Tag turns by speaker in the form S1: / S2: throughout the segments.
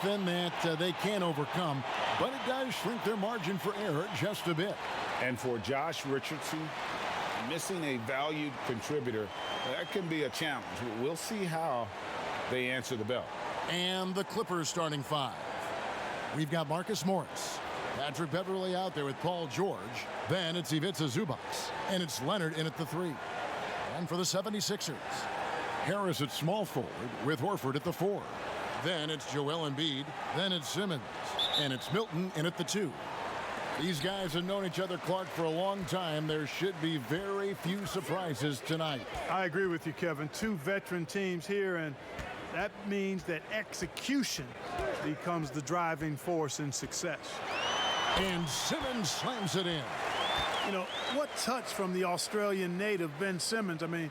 S1: nothing that they can't overcome, but it does shrink their margin for error just a bit.
S2: And for Josh Richardson, missing a valued contributor, that can be a challenge. We'll see how they answer the bell.
S1: And the Clippers starting five. We've got Marcus Morris, Patrick Beverley out there with Paul George. Then it's Ivica Zubac, and it's Leonard in at the 3. And for the 76ers, Harris at small forward with Horford at the 4. Then it's Joel Embiid. Then it's Simmons, and it's Milton in at the 2. These guys have known each other, Clark, for a long time. There should be very few surprises tonight.
S3: I agree with you, Kevin. Two veteran teams here, and that means that execution becomes the driving force in success.
S1: And Simmons slams it in.
S3: You know, what touch from the Australian native, Ben Simmons. I mean,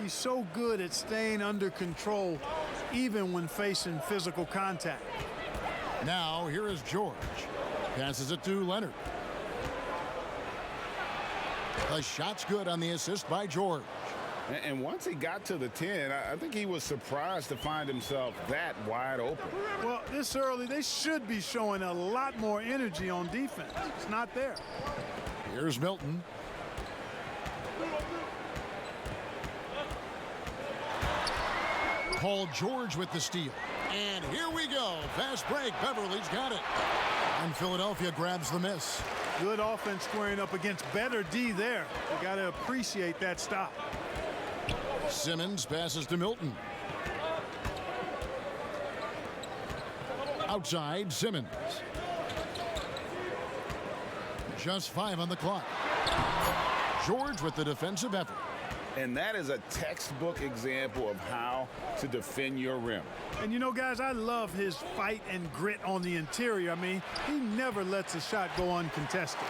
S3: he's so good at staying under control, even when facing physical contact.
S1: Now, here is George. Passes it to Leonard. The shot's good on the assist by George.
S2: And once he got to the 10, I think he was surprised to find himself that wide open.
S3: Well, this early, they should be showing a lot more energy on defense. It's not there.
S1: Here's Milton. Paul George with the steal. And here we go. Fast break. Beverly's got it. And Philadelphia grabs the miss.
S3: Good offense squaring up against better D there. You got to appreciate that stop.
S1: Simmons passes to Milton. Outside, Simmons. Just 5 on the clock. George with the defensive effort.
S2: And that is a textbook example of how to defend your rim.
S3: And you know, guys, I love his fight and grit on the interior. I mean, he never lets a shot go uncontested.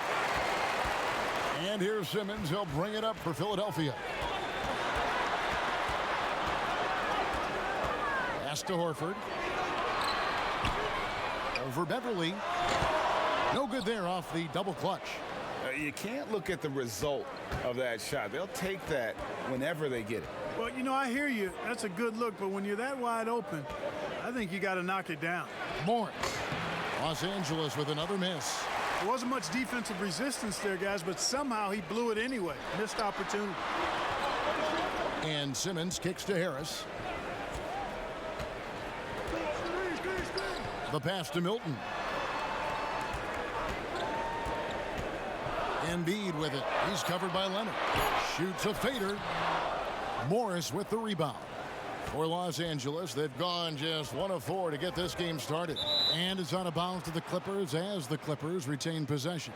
S1: And here's Simmons. He'll bring it up for Philadelphia. Pass to Horford. Over Beverly. No good there off the double clutch.
S2: You can't look at the result of that shot. They'll take that whenever they get it.
S3: Well, you know, I hear you. That's a good look, but when you're that wide open, I think you got to knock it down.
S1: Morris. Los Angeles with another miss.
S3: There wasn't much defensive resistance there, guys, but somehow he blew it anyway. Missed opportunity.
S1: And Simmons kicks to Harris. The pass to Milton. Embiid with it. He's covered by Leonard. Shoots a fader. Morris with the rebound. For Los Angeles, they've gone just 1 of 4 to get this game started. And it's out of bounds to the Clippers as the Clippers retain possession.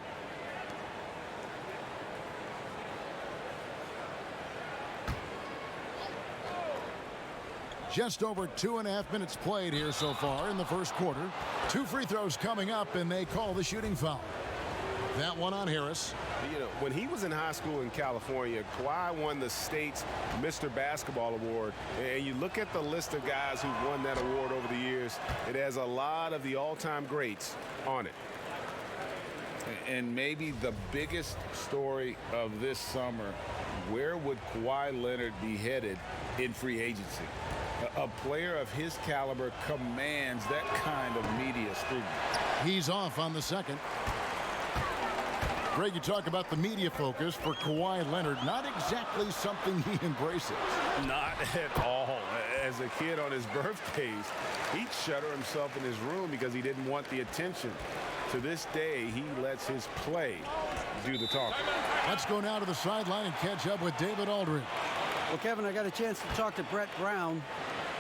S1: Just over 2.5 minutes played here so far in the first quarter. 2 free throws coming up, and they call the shooting foul. That one on Harris.
S4: You know, when he was in high school in California, Kawhi won the state's Mr. Basketball Award. And you look at the list of guys who won that award over the years, it has a lot of the all-time greats on it.
S2: And maybe the biggest story of this summer, where would Kawhi Leonard be headed in free agency? A player of his caliber commands that kind of media scrutiny.
S1: He's off on the second. Greg, you talk about the media focus for Kawhi Leonard. Not exactly something he embraces.
S4: Not at all. As a kid on his birthdays, he'd shutter himself in his room because he didn't want the attention. To this day, he lets his play do the talking.
S1: Let's go now to the sideline and catch up with David Aldridge.
S5: Well, Kevin, I got a chance to talk to Brett Brown,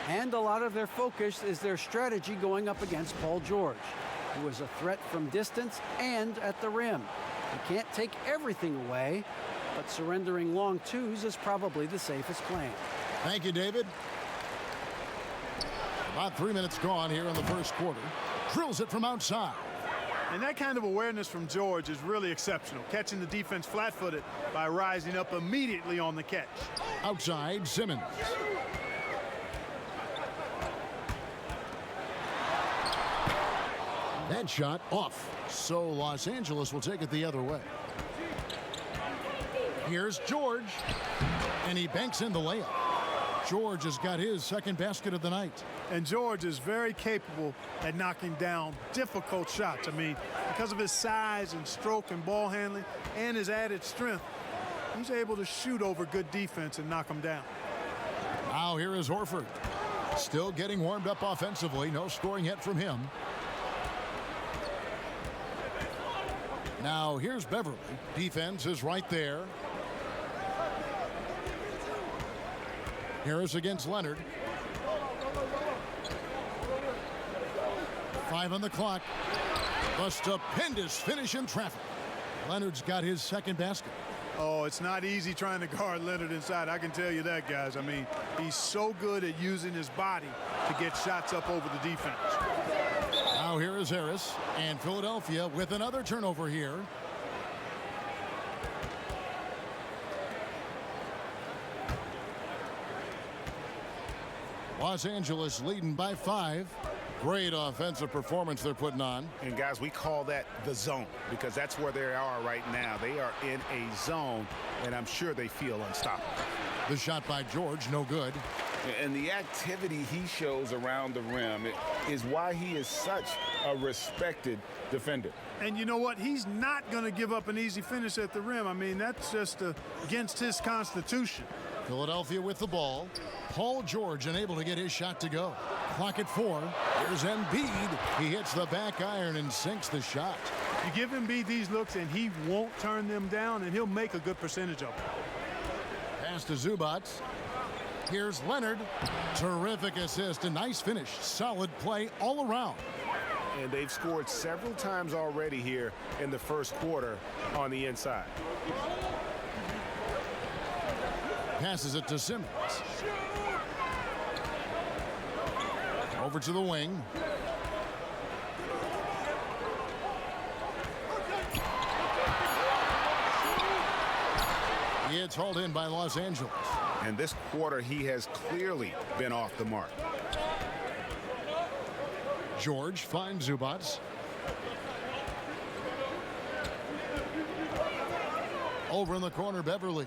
S5: and a lot of their focus is their strategy going up against Paul George, who is a threat from distance and at the rim. You can't take everything away, but surrendering long twos is probably the safest plan.
S1: Thank you, David. About 3 minutes gone here in the first quarter. Drills it from outside.
S3: And that kind of awareness from George is really exceptional, catching the defense flat-footed by rising up immediately on the catch.
S1: Outside, Simmons. That shot off. So Los Angeles will take it the other way. Here's George. And he banks in the layup. George has got his second basket of the night.
S3: And George is very capable at knocking down difficult shots. I mean, because of his size and stroke and ball handling and his added strength, he's able to shoot over good defense and knock them down.
S1: Now here is Horford. Still getting warmed up offensively. No scoring yet from him. Now here's Beverly. Defense is right there. Harris against Leonard. 5 on the clock. A stupendous finish in traffic. Leonard's got his second basket.
S3: Oh, it's not easy trying to guard Leonard inside. I can tell you that, guys. I mean, he's so good at using his body to get shots up over the defense.
S1: Now here is Harris, and Philadelphia with another turnover here. Los Angeles leading by 5. Great offensive performance they're putting on.
S4: And guys, we call that the zone because that's where they are right now. They are in a zone, and I'm sure they feel unstoppable.
S1: The shot by George, no good.
S2: And the activity he shows around the rim is why he is such a respected defender.
S3: And you know what? He's not going to give up an easy finish at the rim. I mean, that's just against his constitution.
S1: Philadelphia with the ball. Paul George unable to get his shot to go. Clock at 4. Here's Embiid. He hits the back iron and sinks the shot.
S3: You give Embiid these looks and he won't turn them down, and he'll make a good percentage of them.
S1: Pass to Zubac. Here's Leonard. Terrific assist. A nice finish. Solid play all around.
S4: And they've scored several times already here in the first quarter on the inside.
S1: Passes it to Simmons. Over to the wing. It's hauled in by Los Angeles.
S4: And this quarter, he has clearly been off the mark.
S1: George finds Zubac. Over in the corner, Beverly.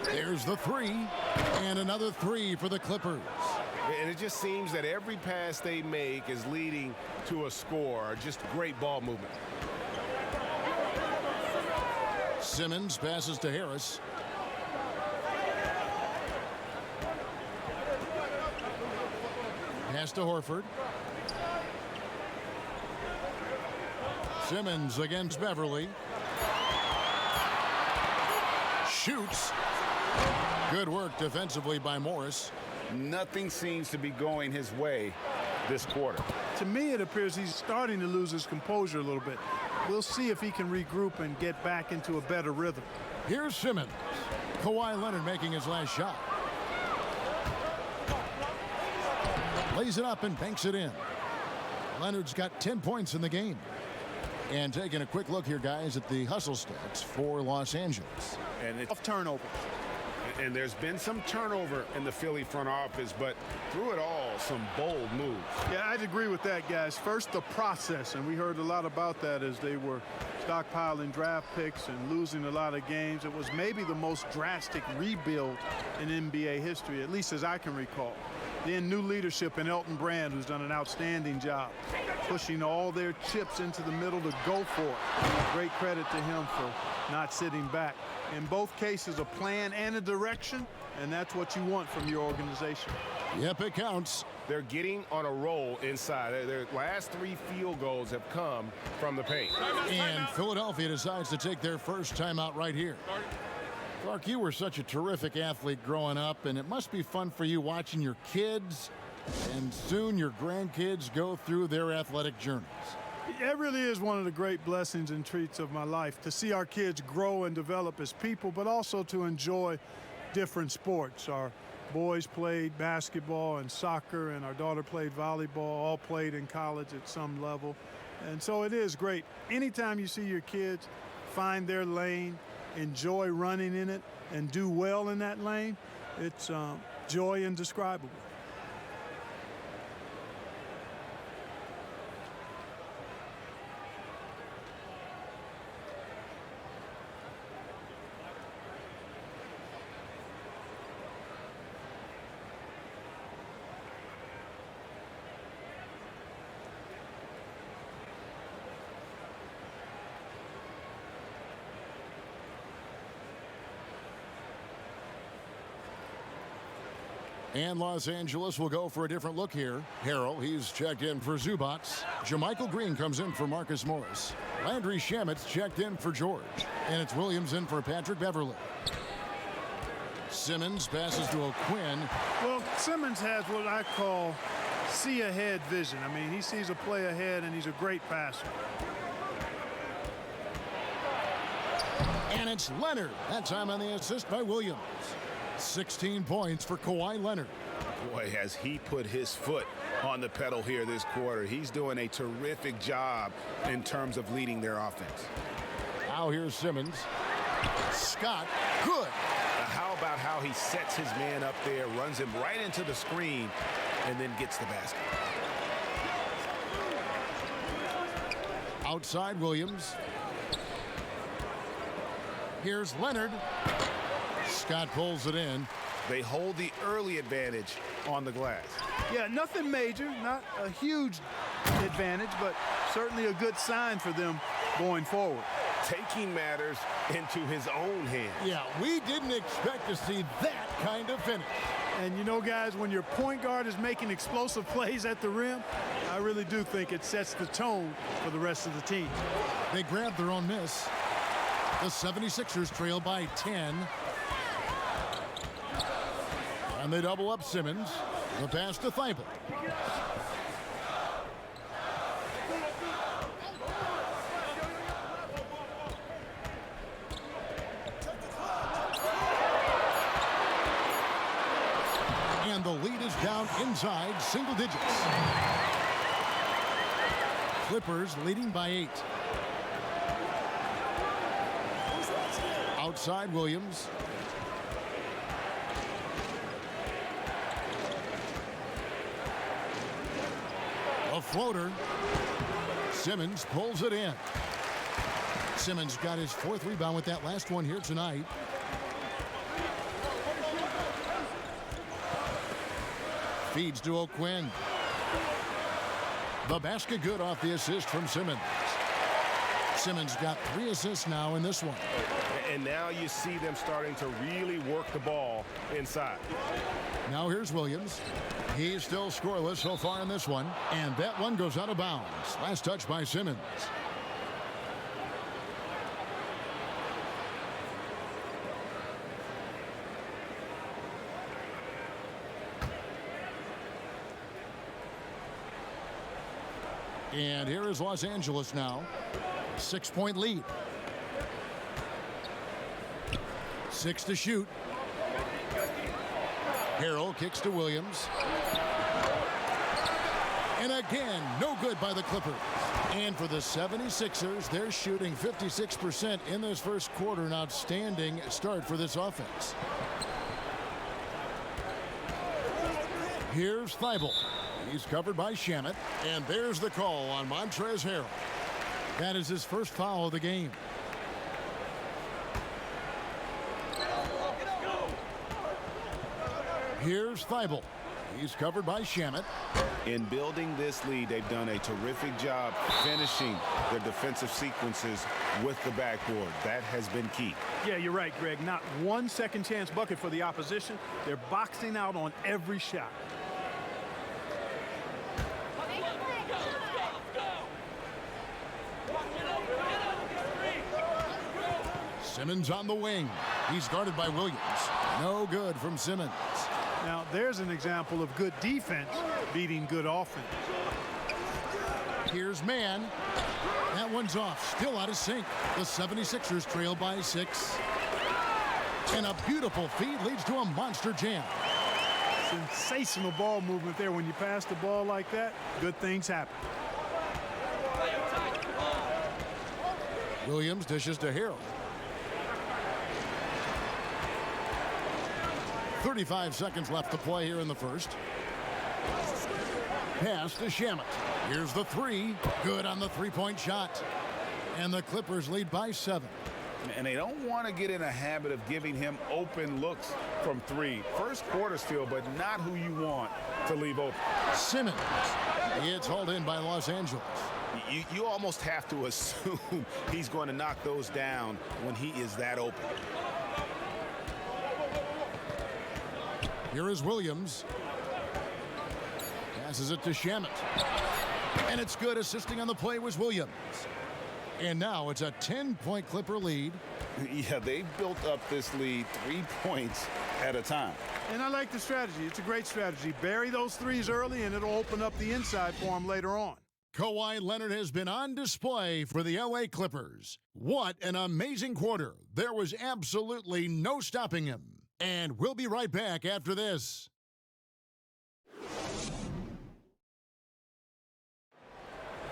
S1: There's the 3. And another 3 for the Clippers.
S4: And it just seems that every pass they make is leading to a score. Just great ball movement.
S1: Simmons passes to Harris. Pass to Horford. Simmons against Beverly. Shoots. Good work defensively by Morris.
S2: Nothing seems to be going his way this quarter.
S3: To me, it appears he's starting to lose his composure a little bit. We'll see if he can regroup and get back into a better rhythm.
S1: Here's Simmons. Kawhi Leonard making his last shot. Lays it up and banks it in. Leonard's got 10 points in the game. And taking a quick look here, guys, at the hustle stats for Los Angeles.
S4: And it's
S3: Off turnover.
S4: And there's been some turnover in the Philly front office, but through it all, some bold moves.
S3: Yeah, I'd agree with that, guys. First, the process, and we heard a lot about that as they were stockpiling draft picks and losing a lot of games. It was maybe the most drastic rebuild in NBA history, at least as I can recall. Then new leadership in Elton Brand, who's done an outstanding job, pushing all their chips into the middle to go for it. Great credit to him for not sitting back. In both cases, a plan and a direction, and that's what you want from your organization.
S1: Yep, it counts.
S4: They're getting on a roll inside. Their last 3 field goals have come from the paint.
S1: And Philadelphia decides to take their first timeout right here. Clark, you were such a terrific athlete growing up, and it must be fun for you watching your kids and soon your grandkids go through their athletic journeys.
S3: It really is one of the great blessings and treats of my life to see our kids grow and develop as people, but also to enjoy different sports. Our boys played basketball and soccer, and our daughter played volleyball, all played in college at some level. And so it is great. Anytime you see your kids find their lane, enjoy running in it, and do well in that lane, it's joy indescribable.
S1: And Los Angeles will go for a different look here. Harrell, he's checked in for Zubats. Jermichael Green comes in for Marcus Morris. Landry Shamit's checked in for George. And it's Williams in for Patrick Beverley. Simmons passes to O'Quinn.
S3: Well, Simmons has what I call see-ahead vision. I mean, he sees a play ahead, and he's a great passer.
S1: And it's Leonard. That time on the assist by Williams. 16 points for Kawhi Leonard.
S4: Boy, has he put his foot on the pedal here this quarter. He's doing a terrific job in terms of leading their offense.
S1: Now here's Simmons. Scott, good.
S4: How about how he sets his man up there, runs him right into the screen, and then gets the basket.
S1: Outside Williams. Here's Leonard. Scott pulls it in.
S4: They hold the early advantage on the glass.
S3: Yeah, nothing major, not a huge advantage, but certainly a good sign for them going forward.
S4: Taking matters into his own hands.
S1: Yeah, we didn't expect to see that kind of finish.
S3: And you know, guys, when your point guard is making explosive plays at the rim, I really do think it sets the tone for the rest of the team.
S1: They grabbed their own miss. The 76ers trail by 10. And they double up Simmons. The pass to Thibault. And the lead is down inside single digits. Clippers leading by 8. Outside Williams. A floater. Simmons pulls it in. Simmons got his 4th rebound with that last one here tonight. Feeds to O'Quinn. The basket good off the assist from Simmons. Simmons got 3 assists now in this one.
S4: And now you see them starting to really work the ball inside.
S1: Now here's Williams. He's still scoreless so far in this one. And that one goes out of bounds. Last touch by Simmons. And here is Los Angeles now. 6-point lead. 6 to shoot. Harrell kicks to Williams. And again, no good by the Clippers. And for the 76ers, they're shooting 56% in this first quarter. An outstanding start for this offense. Here's Thibault. He's covered by Shamet. And there's the call on Montrezl Harrell. That is his first foul of the game. Here's Thibault. He's covered by Shamet.
S4: In building this lead, they've done a terrific job finishing their defensive sequences with the backboard. That has been key.
S3: Yeah, you're right, Greg. Not one second chance bucket for the opposition. They're boxing out on every shot.
S1: Simmons on the wing. He's guarded by Williams. No good from Simmons.
S3: Now, there's an example of good defense beating good offense.
S1: Here's Mann. That one's off. Still out of sync. The 76ers trail by 6. And a beautiful feed leads to a monster jam.
S3: Sensational ball movement there. When you pass the ball like that, good things happen.
S1: Williams dishes to Harrell. 35 seconds left to play here in the first. Pass to Shamet. Here's the 3. Good on the 3-point shot. And the Clippers lead by 7.
S2: And they don't want to get in a habit of giving him open looks from 3. First quarter still, but not who you want to leave open.
S1: Simmons. It's hauled in by Los Angeles.
S4: You almost have to assume he's going to knock those down when he is that open.
S1: Here is Williams. Passes it to Shamet. And it's good. Assisting on the play was Williams. And now it's a 10-point Clipper lead.
S2: Yeah, they've built up this lead 3 points at a time.
S3: And I like the strategy. It's a great strategy. Bury those threes early, and it'll open up the inside for them later on.
S1: Kawhi Leonard has been on display for the LA Clippers. What an amazing quarter. There was absolutely no stopping him. And we'll be right back after this.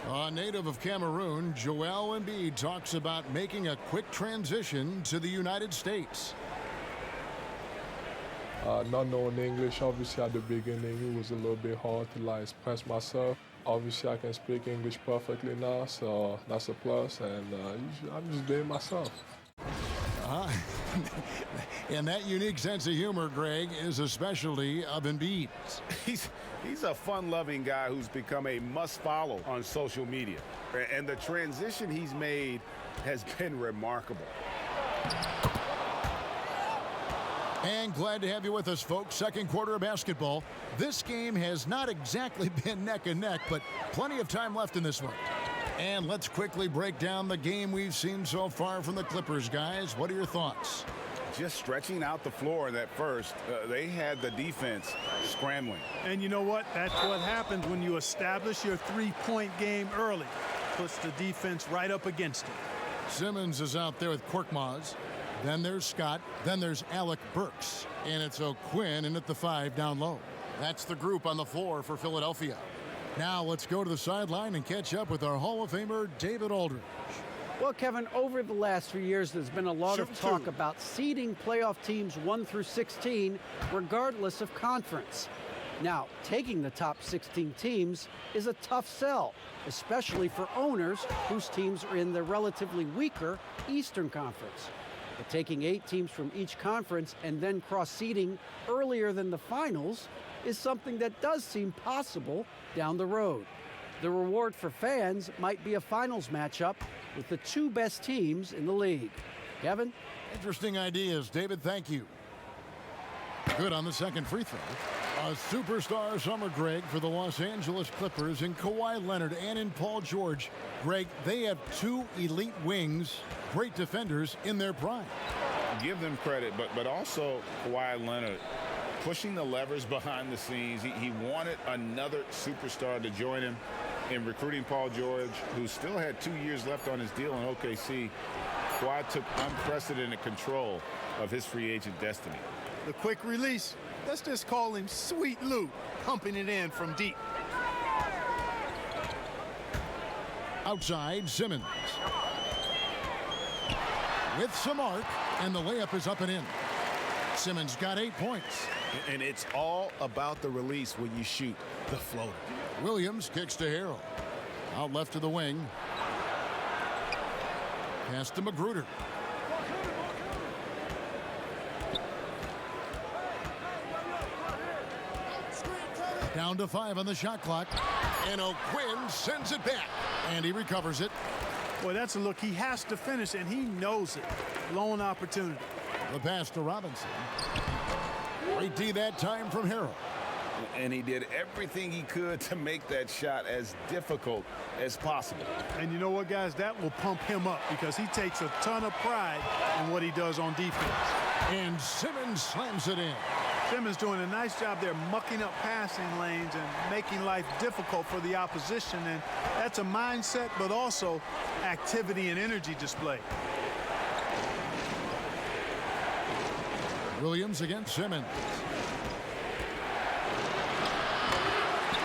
S1: A native of Cameroon, Joel Embiid talks about making a quick transition to the United States.
S6: Not knowing English, obviously at the beginning, it was a little bit hard to express myself. Obviously, I can speak English perfectly now, so that's a plus, and I'm just being myself.
S1: And that unique sense of humor, Greg, is a specialty of Embiid's.
S2: He's a fun-loving guy who's become a must-follow on social media. And the transition he's made has been remarkable.
S1: And glad to have you with us, folks. Second quarter of basketball. This game has not exactly been neck and neck, but plenty of time left in this one. And let's quickly break down the game we've seen so far from the Clippers, guys. What are your thoughts?
S2: Just stretching out the floor in that first, they had the defense scrambling.
S3: And you know what? That's what happens when you establish your three-point game early. Puts the defense right up against it.
S1: Simmons is out there with Korkmaz. Then there's Scott. Then there's Alec Burks. And it's O'Quinn in at the 5 down low. That's the group on the floor for Philadelphia. Now let's go to the sideline and catch up with our Hall of Famer, David Aldridge.
S5: Well, Kevin, over the last few years, there's been a lot of talk about seeding playoff teams 1 through 16, regardless of conference. Now, taking the top 16 teams is a tough sell, especially for owners whose teams are in the relatively weaker Eastern Conference. But taking 8 teams from each conference and then cross-seeding earlier than the finals is something that does seem possible down the road. The reward for fans might be a finals matchup with the 2 best teams in the league. Kevin?
S1: Interesting ideas, David. Thank you. Good on the second free throw. A superstar summer, Greg, for the Los Angeles Clippers in Kawhi Leonard and in Paul George. Greg, they have 2 elite wings, great defenders in their prime.
S2: Give them credit, but also Kawhi Leonard pushing the levers behind the scenes. He wanted another superstar to join him in recruiting Paul George, who still had 2 years left on his deal in OKC. Kawhi took unprecedented control of his free agent destiny.
S3: The quick release. Let's just call him Sweet Lou, pumping it in from deep.
S1: Outside, Simmons. With some arc, and the layup is up and in. Simmons got 8 points.
S2: And it's all about the release when you shoot the floater.
S1: Williams kicks to Harrell. Out left to the wing. Pass to Magruder. Down to 5 on the shot clock. And O'Quinn sends it back. And he recovers it.
S3: Boy, that's a look he has to finish, and he knows it. Lone opportunity.
S1: The pass to Robinson. Great D that time from Harrell.
S2: And he did everything he could to make that shot as difficult as possible.
S3: And you know what, guys? That will pump him up because he takes a ton of pride in what he does on defense.
S1: And Simmons slams it in.
S3: Simmons doing a nice job there mucking up passing lanes and making life difficult for the opposition. And that's a mindset, but also activity and energy display.
S1: Williams against Simmons.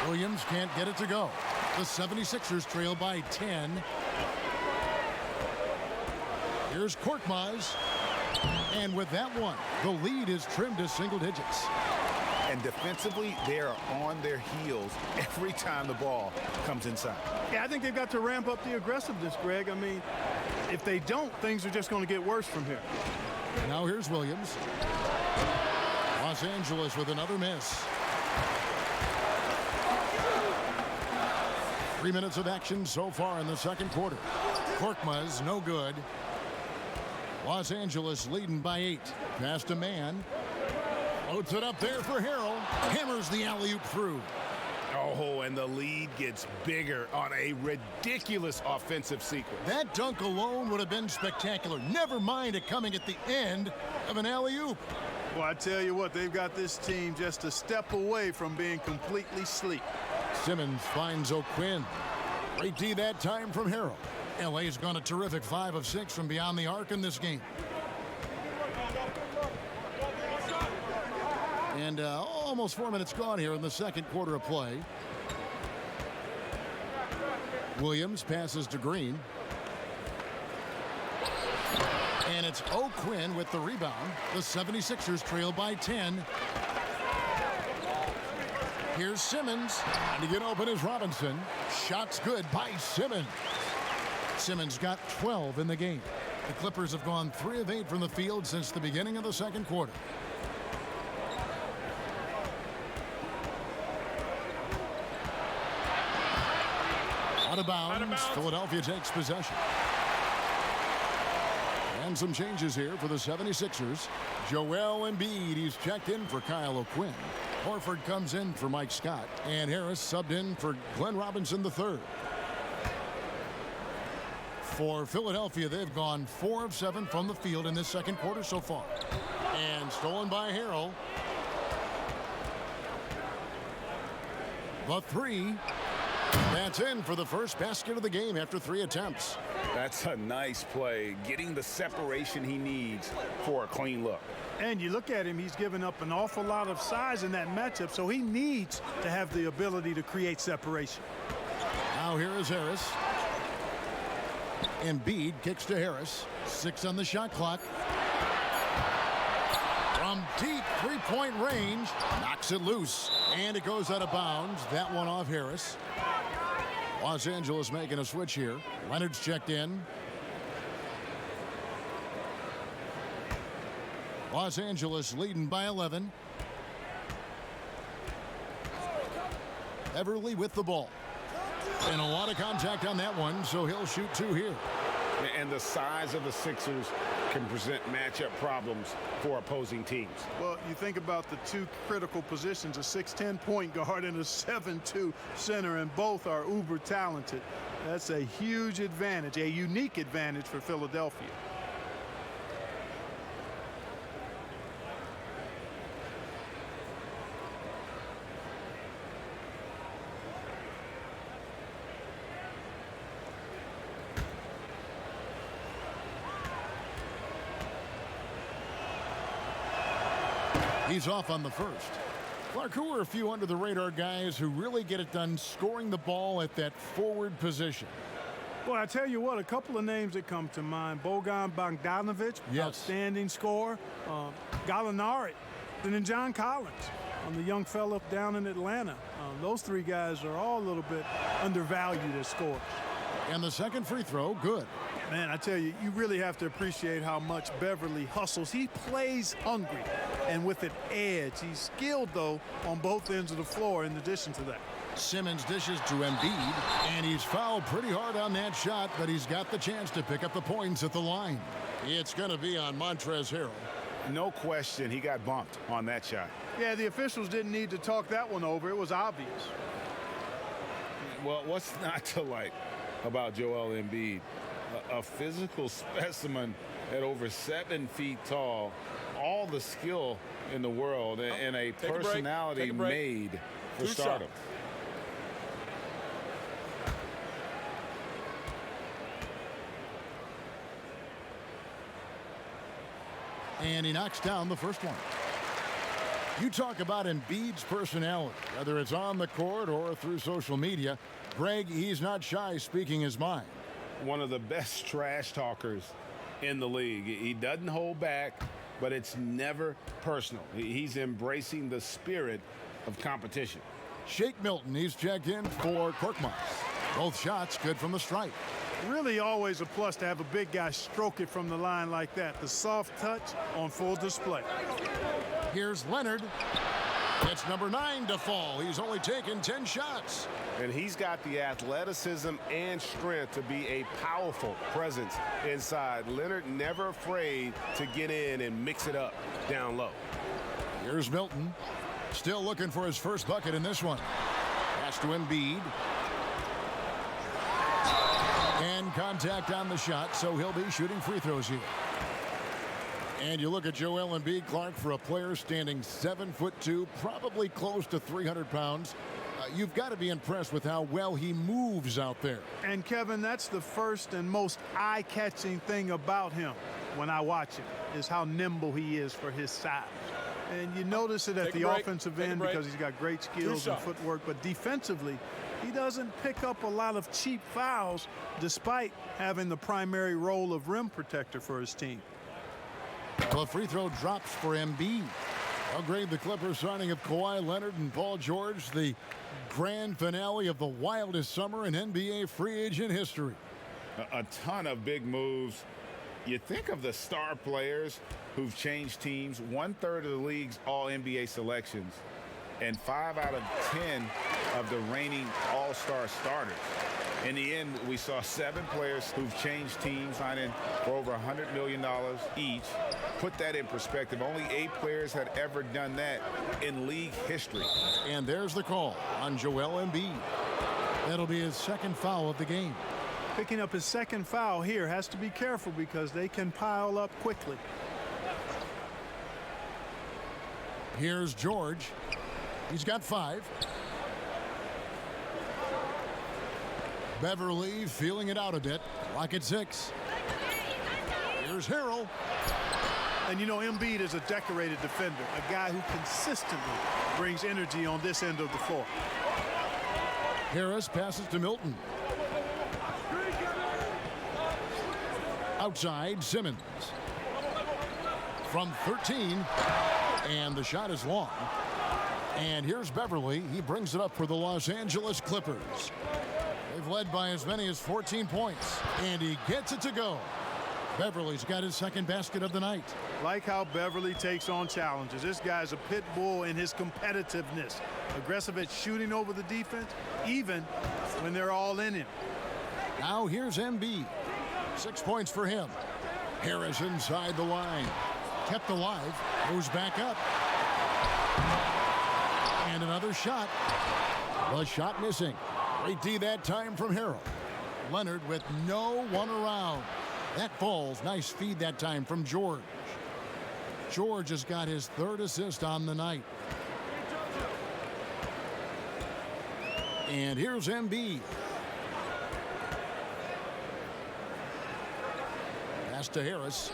S1: Williams can't get it to go. The 76ers trail by 10. Here's Korkmaz. And with that one, the lead is trimmed to single digits.
S2: And defensively, they are on their heels every time the ball comes inside.
S3: Yeah, I think they've got to ramp up the aggressiveness, Greg. I mean, if they don't, things are just going to get worse from here.
S1: Now here's Williams. Los Angeles with another miss. 3 minutes of action so far in the second quarter. Korkmaz, no good. Los Angeles leading by 8. Pass to Mann. Loads it up there for Harrell. Hammers the alley-oop through.
S2: Oh, and the lead gets bigger on a ridiculous offensive sequence.
S1: That dunk alone would have been spectacular. Never mind it coming at the end of an alley-oop.
S3: Well, I tell you what, they've got this team just a step away from being completely sleep.
S1: Simmons finds O'Quinn. Great D that time from Harrell. LA's gone a terrific 5 of 6 from beyond the arc in this game. And almost 4 minutes gone here in the second quarter of play. Williams passes to Green. And it's O'Quinn with the rebound. The 76ers trail by 10. Here's Simmons. And to get open is Robinson. Shots good by Simmons. Simmons got 12 in the game. The Clippers have gone 3 of 8 from the field since the beginning of the second quarter. Out of bounds. Philadelphia takes possession. And some changes here for the 76ers. Joel Embiid, he's checked in for Kyle O'Quinn. Horford comes in for Mike Scott. And Harris subbed in for Glenn Robinson III. For Philadelphia, they've gone 4 of 7 from the field in this second quarter so far. And stolen by Harrell. The 3. That's in for the first basket of the game after 3 attempts.
S2: That's a nice play, getting the separation he needs for a clean look.
S3: And you look at him, he's given up an awful lot of size in that matchup, so he needs to have the ability to create separation.
S1: Now here is Harris. Embiid kicks to Harris. 6 on the shot clock. From deep three-point range, knocks it loose. And it goes out of bounds. That one off Harris. Los Angeles making a switch here. Leonard's checked in. Los Angeles leading by 11. Everly with the ball. And a lot of contact on that one, so he'll shoot 2 here.
S2: And the size of the Sixers can present matchup problems for opposing teams.
S3: Well, you think about the 2 critical positions, a 6'10" point guard and a 7'2" center, and both are uber talented. That's a huge advantage, a unique advantage for Philadelphia.
S1: He's off on the first. Clark, who are a few under-the-radar guys who really get it done scoring the ball at that forward position?
S3: Well, I tell you what, a couple of names that come to mind. Bojan Bogdanovic,
S1: yes,
S3: outstanding scorer. Gallinari, and then John Collins, the young fellow down in Atlanta. Those 3 guys are all a little bit undervalued as scorers.
S1: And the second free throw, good.
S3: Man, I tell you, you really have to appreciate how much Beverly hustles. He plays hungry and with an edge. He's skilled, though, on both ends of the floor in addition to that.
S1: Simmons dishes to Embiid, and he's fouled pretty hard on that shot, but he's got the chance to pick up the points at the line. It's going to be on Montrezl Harrell.
S2: No question he got bumped on that shot.
S3: Yeah, the officials didn't need to talk that one over. It was obvious.
S2: Well, what's not to like about Joel Embiid? A physical specimen at over 7 feet tall, all the skill in the world, and a personality made for stardom.
S1: And he knocks down the first one. You talk about Embiid's personality, whether it's on the court or through social media. Greg, he's not shy speaking his mind.
S2: One of the best trash talkers in the league. He doesn't hold back, but it's never personal. He's embracing the spirit of competition.
S1: Shake Milton, he's checked in for Korkmaz. Both shots good from the stripe.
S3: Really always a plus to have a big guy stroke it from the line like that. The soft touch on full display.
S1: Here's Leonard. It's number 9 to fall. He's only taken 10 shots.
S4: And he's got the athleticism and strength to be a powerful presence inside. Leonard never afraid to get in and mix it up down low.
S1: Here's Milton. Still looking for his first bucket in this one. Pass to Embiid. And contact on the shot, so he'll be shooting free throws here. And you look at Joel Embiid, Clark, for a player standing 7'2", probably close to 300 pounds. You've got to be impressed with how well he moves out there.
S3: And Kevin, that's the first and most eye-catching thing about him when I watch him, is how nimble he is for his size. And you notice it at the offensive end because he's got great skills and footwork, but defensively, he doesn't pick up a lot of cheap fouls despite having the primary role of rim protector for his team.
S1: The free throw drops for Embiid. I'll grade the Clippers signing of Kawhi Leonard and Paul George, the grand finale of the wildest summer in NBA free agent history.
S2: A ton of big moves. You think of the star players who've changed teams, 1/3 of the league's all-NBA selections, and 5 out of 10 of the reigning all-star starters. In the end, we saw 7 players who've changed teams, signing for over $100 million each. Put that in perspective, only 8 players had ever done that in league history.
S1: And there's the call on Joel Embiid. That'll be his second foul of the game.
S3: Picking up his second foul here, has to be careful because they can pile up quickly.
S1: Here's George. He's got 5. Beverly feeling it out a bit. Clock at 6. Here's Harrell.
S3: And you know, Embiid is a decorated defender, a guy who consistently brings energy on this end of the floor.
S1: Harris passes to Milton. Outside, Simmons. From 13, and the shot is long. And here's Beverly. He brings it up for the Los Angeles Clippers. They've led by as many as 14 points, and he gets it to go. Beverly's got his second basket of the night.
S3: Like how Beverly takes on challenges. This guy's a pit bull in his competitiveness. Aggressive at shooting over the defense, even when they're all in him.
S1: Now here's Embiid. 6 points for him. Harris inside the line. Kept alive. Moves back up. And another shot. The shot missing. Great D that time from Harrell. Leonard with no one around. That falls. Nice feed that time from George. George has got his 3rd assist on the night. And here's Embiid. Pass to Harris.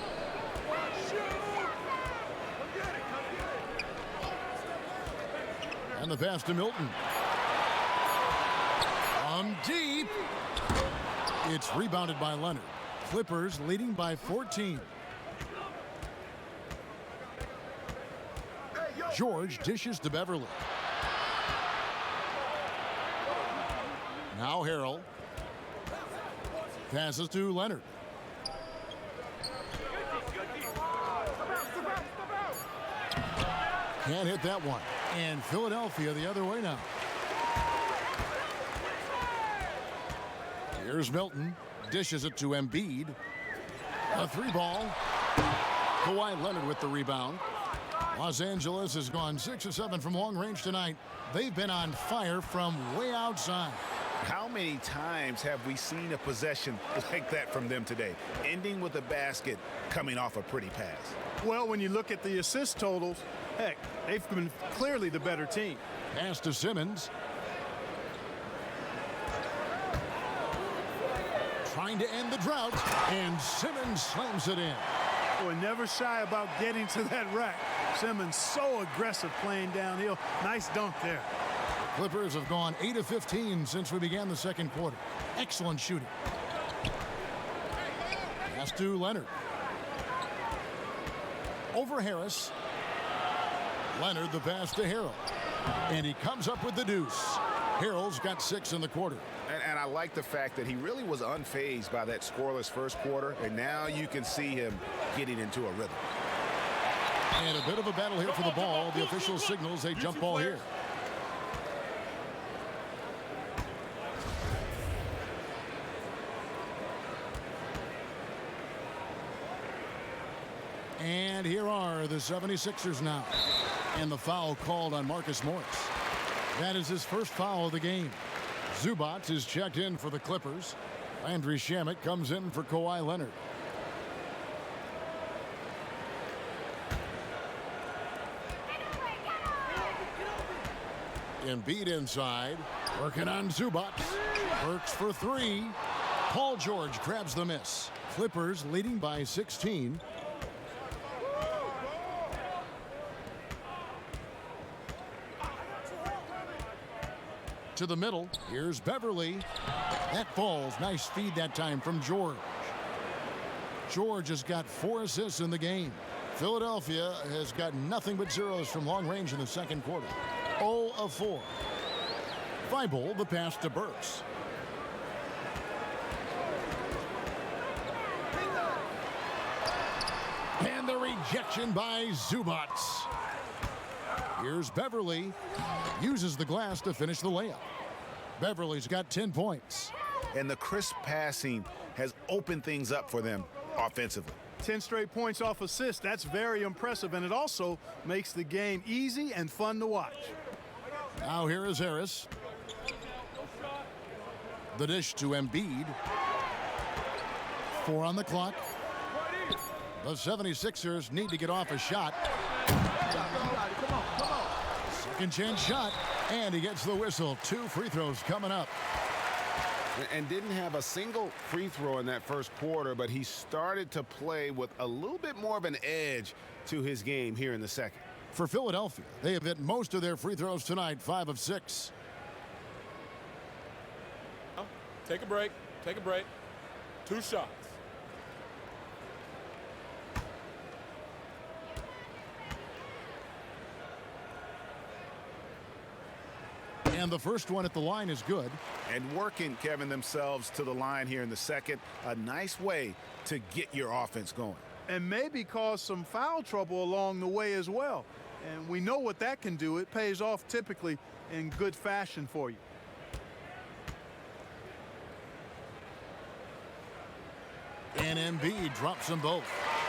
S1: And the pass to Milton. From deep. It's rebounded by Leonard. Clippers leading by 14. George dishes to Beverly. Now Harrell. Passes to Leonard. Can't hit that one. And Philadelphia the other way now. Here's Milton. Dishes it to Embiid. A 3-ball. Kawhi Leonard with the rebound. Los Angeles has gone 6 of 7 from long range tonight. They've been on fire from way outside.
S4: How many times have we seen a possession like that from them today? Ending with a basket, coming off a pretty pass.
S3: Well, when you look at the assist totals, heck, they've been clearly the better team.
S1: Pass to Simmons. Trying to end the drought, and Simmons slams it in.
S3: Boy, never shy about getting to that rack. Simmons so aggressive playing downhill. Nice dunk there.
S1: Clippers have gone 8 of 15 since we began the second quarter. Excellent shooting. Pass to Leonard. Over Harris. Leonard the pass to Harrell. And he comes up with the deuce. Harrell's got 6 in the quarter.
S4: And I like the fact that he really was unfazed by that scoreless first quarter, and now you can see him getting into a rhythm.
S1: And a bit of a battle here for the ball. The official signals a jump ball here. And here are the 76ers now. And the foul called on Marcus Morris. That is his first foul of the game. Zubac is checked in for the Clippers. Landry Shamet comes in for Kawhi Leonard. Embiid inside, working on Zubac. Works for three. Paul George grabs the miss. Clippers leading by 16. To the middle. Here's Beverly. That falls. Nice feed that time from George. George has got 4 assists in the game. Philadelphia has got nothing but zeros from long range in the second quarter. 0 of 4. Thibault the pass to Burks. And the rejection by Zubac. Here's Beverly. Uses the glass to finish the layup. Beverly's got 10 points.
S2: And the crisp passing has opened things up for them offensively.
S3: 10 straight points off assists. That's very impressive, and it also makes the game easy and fun to watch.
S1: Now here is Harris. The dish to Embiid. 4 on the clock. The 76ers need to get off a shot. Second chance shot, and he gets the whistle. 2 free throws coming up.
S2: And didn't have a single free throw in that first quarter, but he started to play with a little bit more of an edge to his game here in the second.
S1: For Philadelphia, they have hit most of their free throws tonight, 5 of 6.
S7: Take a break. Take a break. 2 shots.
S1: And the first one at the line is good.
S2: And working, Kevin, themselves to the line here in the second. A nice way to get your offense going.
S3: And maybe cause some foul trouble along the way as well. And we know what that can do. It pays off typically in good fashion for you.
S1: And Embiid drops them both.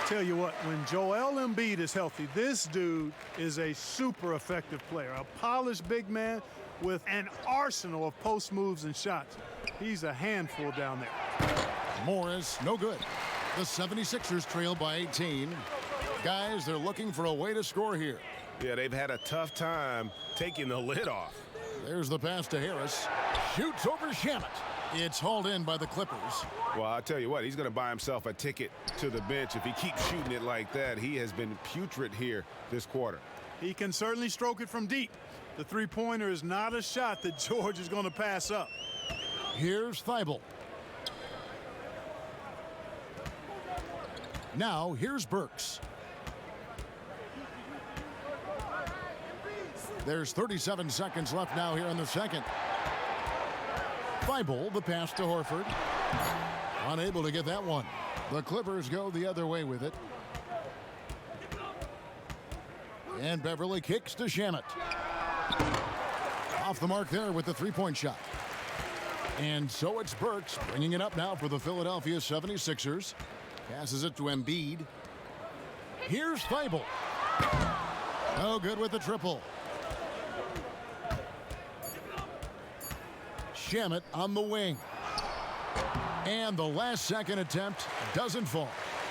S3: Tell you what, when Joel Embiid is healthy, this dude is a super effective player. A polished big man with an arsenal of post moves and shots. He's a handful down there.
S1: Morris, no good. The 76ers trail by 18. Guys, they're looking for a way to score here.
S4: Yeah, they've had a tough time taking the lid off.
S1: There's the pass to Harris. Shoots over Shamet. It's hauled in by the Clippers.
S4: Well, I'll tell you what, he's going to buy himself a ticket to the bench. If he keeps shooting it like that, he has been putrid here this quarter.
S3: He can certainly stroke it from deep. The three-pointer is not a shot that George is going to pass up.
S1: Here's Thibault. Now, here's Burks. There's 37 seconds left now here in the second. Thibault, the pass to Horford. Unable to get that one. The Clippers go the other way with it. And Beverly kicks to Shamet. Off the mark there with the three-point shot. And so it's Burks bringing it up now for the Philadelphia 76ers. Passes it to Embiid. Here's Thibault. No good with the triple. Shamet on the wing. And the last second attempt doesn't fall.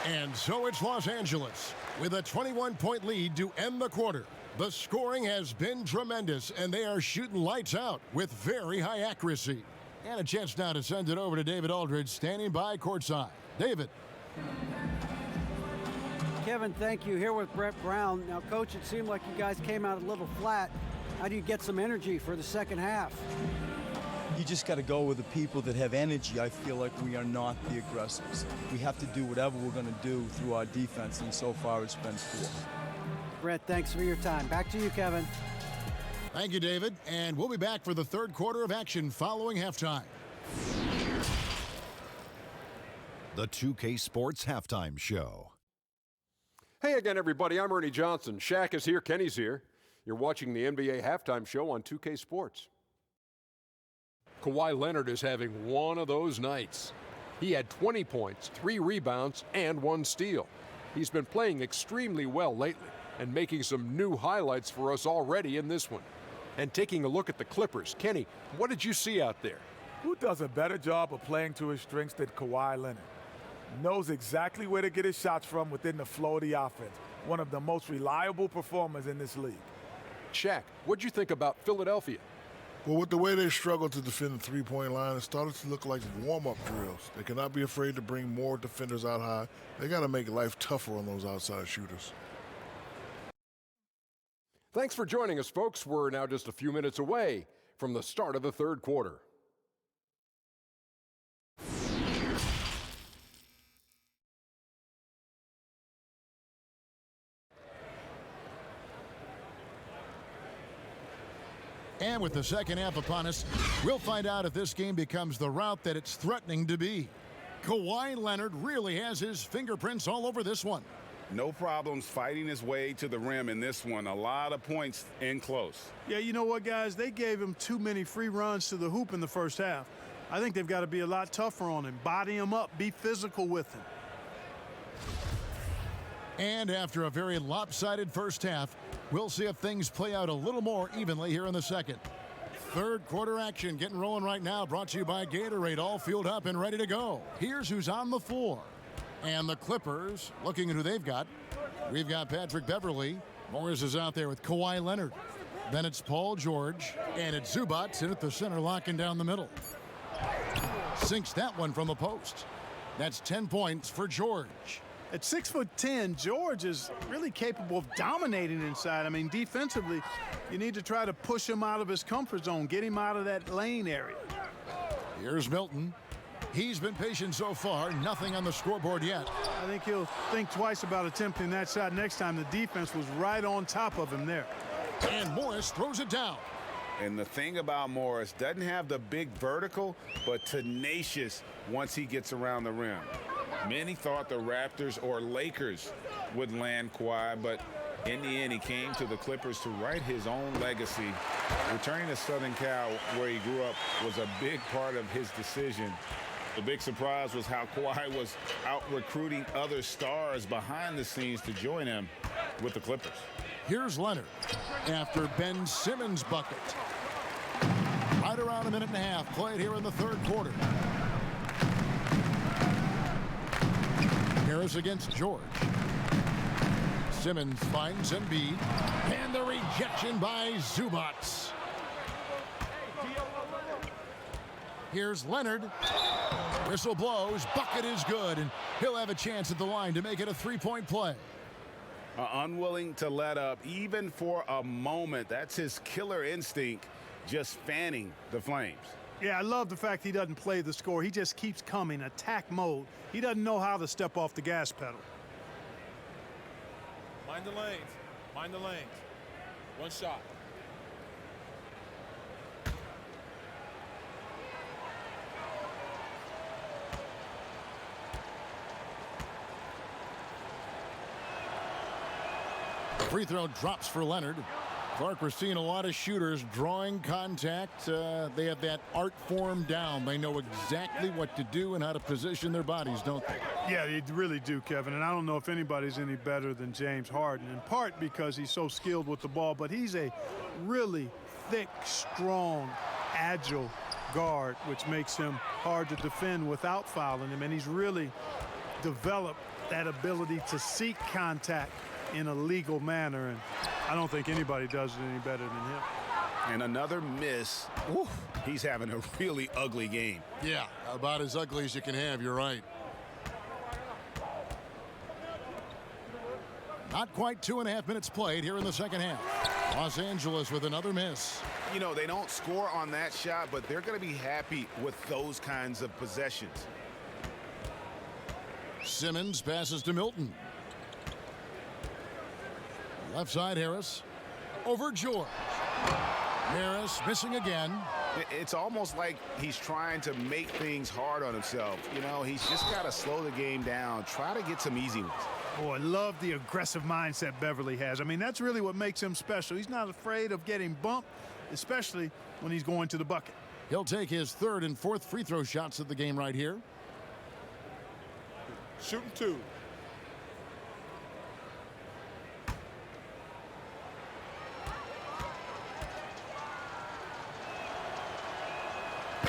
S1: And so it's Los Angeles with a 21-point lead to end the quarter. The scoring has been tremendous, and they are shooting lights out with very high accuracy. And a chance now to send it over to David Aldridge, standing by courtside. David.
S5: Kevin, thank you. Here with Brett Brown. Now, Coach, it seemed like you guys came out a little flat. How do you get some energy for the second half?
S8: You just got to go with the people that have energy. I feel like we are not the aggressors. We have to do whatever we're going to do through our defense, and so far it's been poor.
S5: Brett, thanks for your time. Back to you, Kevin.
S1: Thank you, David. And we'll be back for the third quarter of action following halftime.
S9: The 2K Sports Halftime Show.
S10: Hey again, everybody. I'm Ernie Johnson. Shaq is here. Kenny's here. You're watching the NBA Halftime Show on 2K Sports. Kawhi Leonard is having one of those nights. He had 20 points, 3 rebounds, and 1 steal. He's been playing extremely well lately. and making some new highlights for us already in this one. And taking a look at the Clippers, Kenny, what did you see out there?
S11: Who does a better job of playing to his strengths than Kawhi Leonard? Knows exactly where to get his shots from within the flow of the offense. One of the most reliable performers in this league.
S10: Shaq, what'd you think about Philadelphia?
S12: Well, with the way they struggled to defend the three-point line, it started to look like warm-up drills. They cannot be afraid to bring more defenders out high. They got to make life tougher on those outside shooters.
S10: Thanks for joining us, folks. We're now just a few minutes away from the start of the third quarter.
S1: And with the second half upon us, we'll find out if this game becomes the route that it's threatening to be. Kawhi Leonard really has his fingerprints all over this one.
S2: No problems fighting his way to the rim in this one. A lot of points in close.
S3: Yeah, you know what, guys? They gave him too many free runs to the hoop in the first half. I think they've got to be a lot tougher on him. Body him up. Be physical with him.
S1: And after a very lopsided first half, we'll see if things play out a little more evenly here in the second. Third quarter action getting rolling right now, brought to you by Gatorade, all fueled up and ready to go. Here's who's on the floor. And the Clippers, looking at who they've got. We've got Patrick Beverley. Morris is out there with Kawhi Leonard. Then it's Paul George, and it's Zubac in at the center, locking down the middle. Sinks that one from the post. That's 10 points for George.
S3: At 6'10", George is really capable of dominating inside. I mean, defensively, you need to try to push him out of his comfort zone, get him out of that lane area.
S1: Here's Milton. He's been patient so far, nothing on the scoreboard yet.
S3: I think he'll think twice about attempting that shot next time. The defense was right on top of him there.
S1: And Morris throws it down.
S2: And the thing about Morris, doesn't have the big vertical, but tenacious once he gets around the rim. Many thought the Raptors or Lakers would land Kawhi, but in the end, he came to the Clippers to write his own legacy. Returning to Southern Cal, where he grew up, was a big part of his decision. The big surprise was how Kawhi was out recruiting other stars behind the scenes to join him with the Clippers.
S1: Here's Leonard after Ben Simmons' bucket. Right around a minute and a half played here in the third quarter. Harris against George. Simmons finds Embiid. And the rejection by Zubac. Here's Leonard. Whistle blows. Bucket is good. And he'll have a chance at the line to make it a three-point play.
S2: Unwilling to let up even for a moment. That's his killer instinct, just fanning the flames.
S3: Yeah, I love the fact he doesn't play the score. He just keeps coming, attack mode. He doesn't know how to step off the gas pedal.
S7: Mind the lanes. Mind the lanes. One shot.
S1: Free throw drops for Leonard. Clark, we're seeing a lot of shooters drawing contact. They have that art form down. They know exactly what to do and how to position their bodies, don't they?
S3: Yeah, they really do, Kevin. And I don't know if anybody's any better than James Harden, in part because he's so skilled with the ball, but he's a really thick, strong, agile guard, which makes him hard to defend without fouling him. And he's really developed that ability to seek contact in a legal manner, and I don't think anybody does it any better than him.
S2: And another miss. Oof, he's having a really ugly game.
S1: Yeah, about as ugly as you can have, you're right. Not quite 2.5 minutes played here in the second half. Los Angeles with another miss.
S2: You know, they don't score on that shot, but they're going to be happy with those kinds of possessions.
S1: Simmons passes to Milton. Left side, Harris. Over George. Harris missing again.
S2: It's almost like he's trying to make things hard on himself. You know, he's just got to slow the game down, try to get some easy ones.
S3: Oh, I love the aggressive mindset Beverley has. I mean, that's really what makes him special. He's not afraid of getting bumped, especially when he's going to the bucket.
S1: He'll take his third and fourth free throw shots of the game right here.
S7: Shooting two.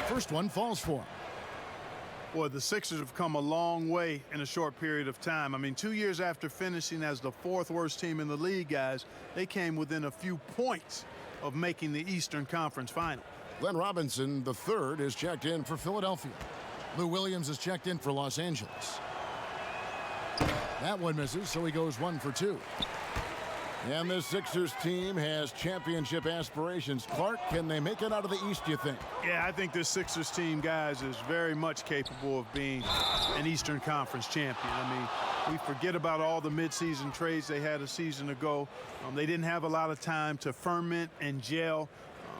S1: First one falls for him.
S3: Boy, the Sixers have come a long way in a short period of time. I mean, 2 years after finishing as the 4th worst team in the league, guys, they came within a few points of making the Eastern Conference Final.
S1: Glenn Robinson, the third, is checked in for Philadelphia. Lou Williams is checked in for Los Angeles. That one misses, so he goes 1 for 2. And this Sixers team has championship aspirations. Clark, can they make it out of the East, you think?
S3: Yeah, I think this Sixers team, guys, is very much capable of being an Eastern Conference champion. I mean, we forget about all the midseason trades they had a season ago. They didn't have a lot of time to ferment and gel.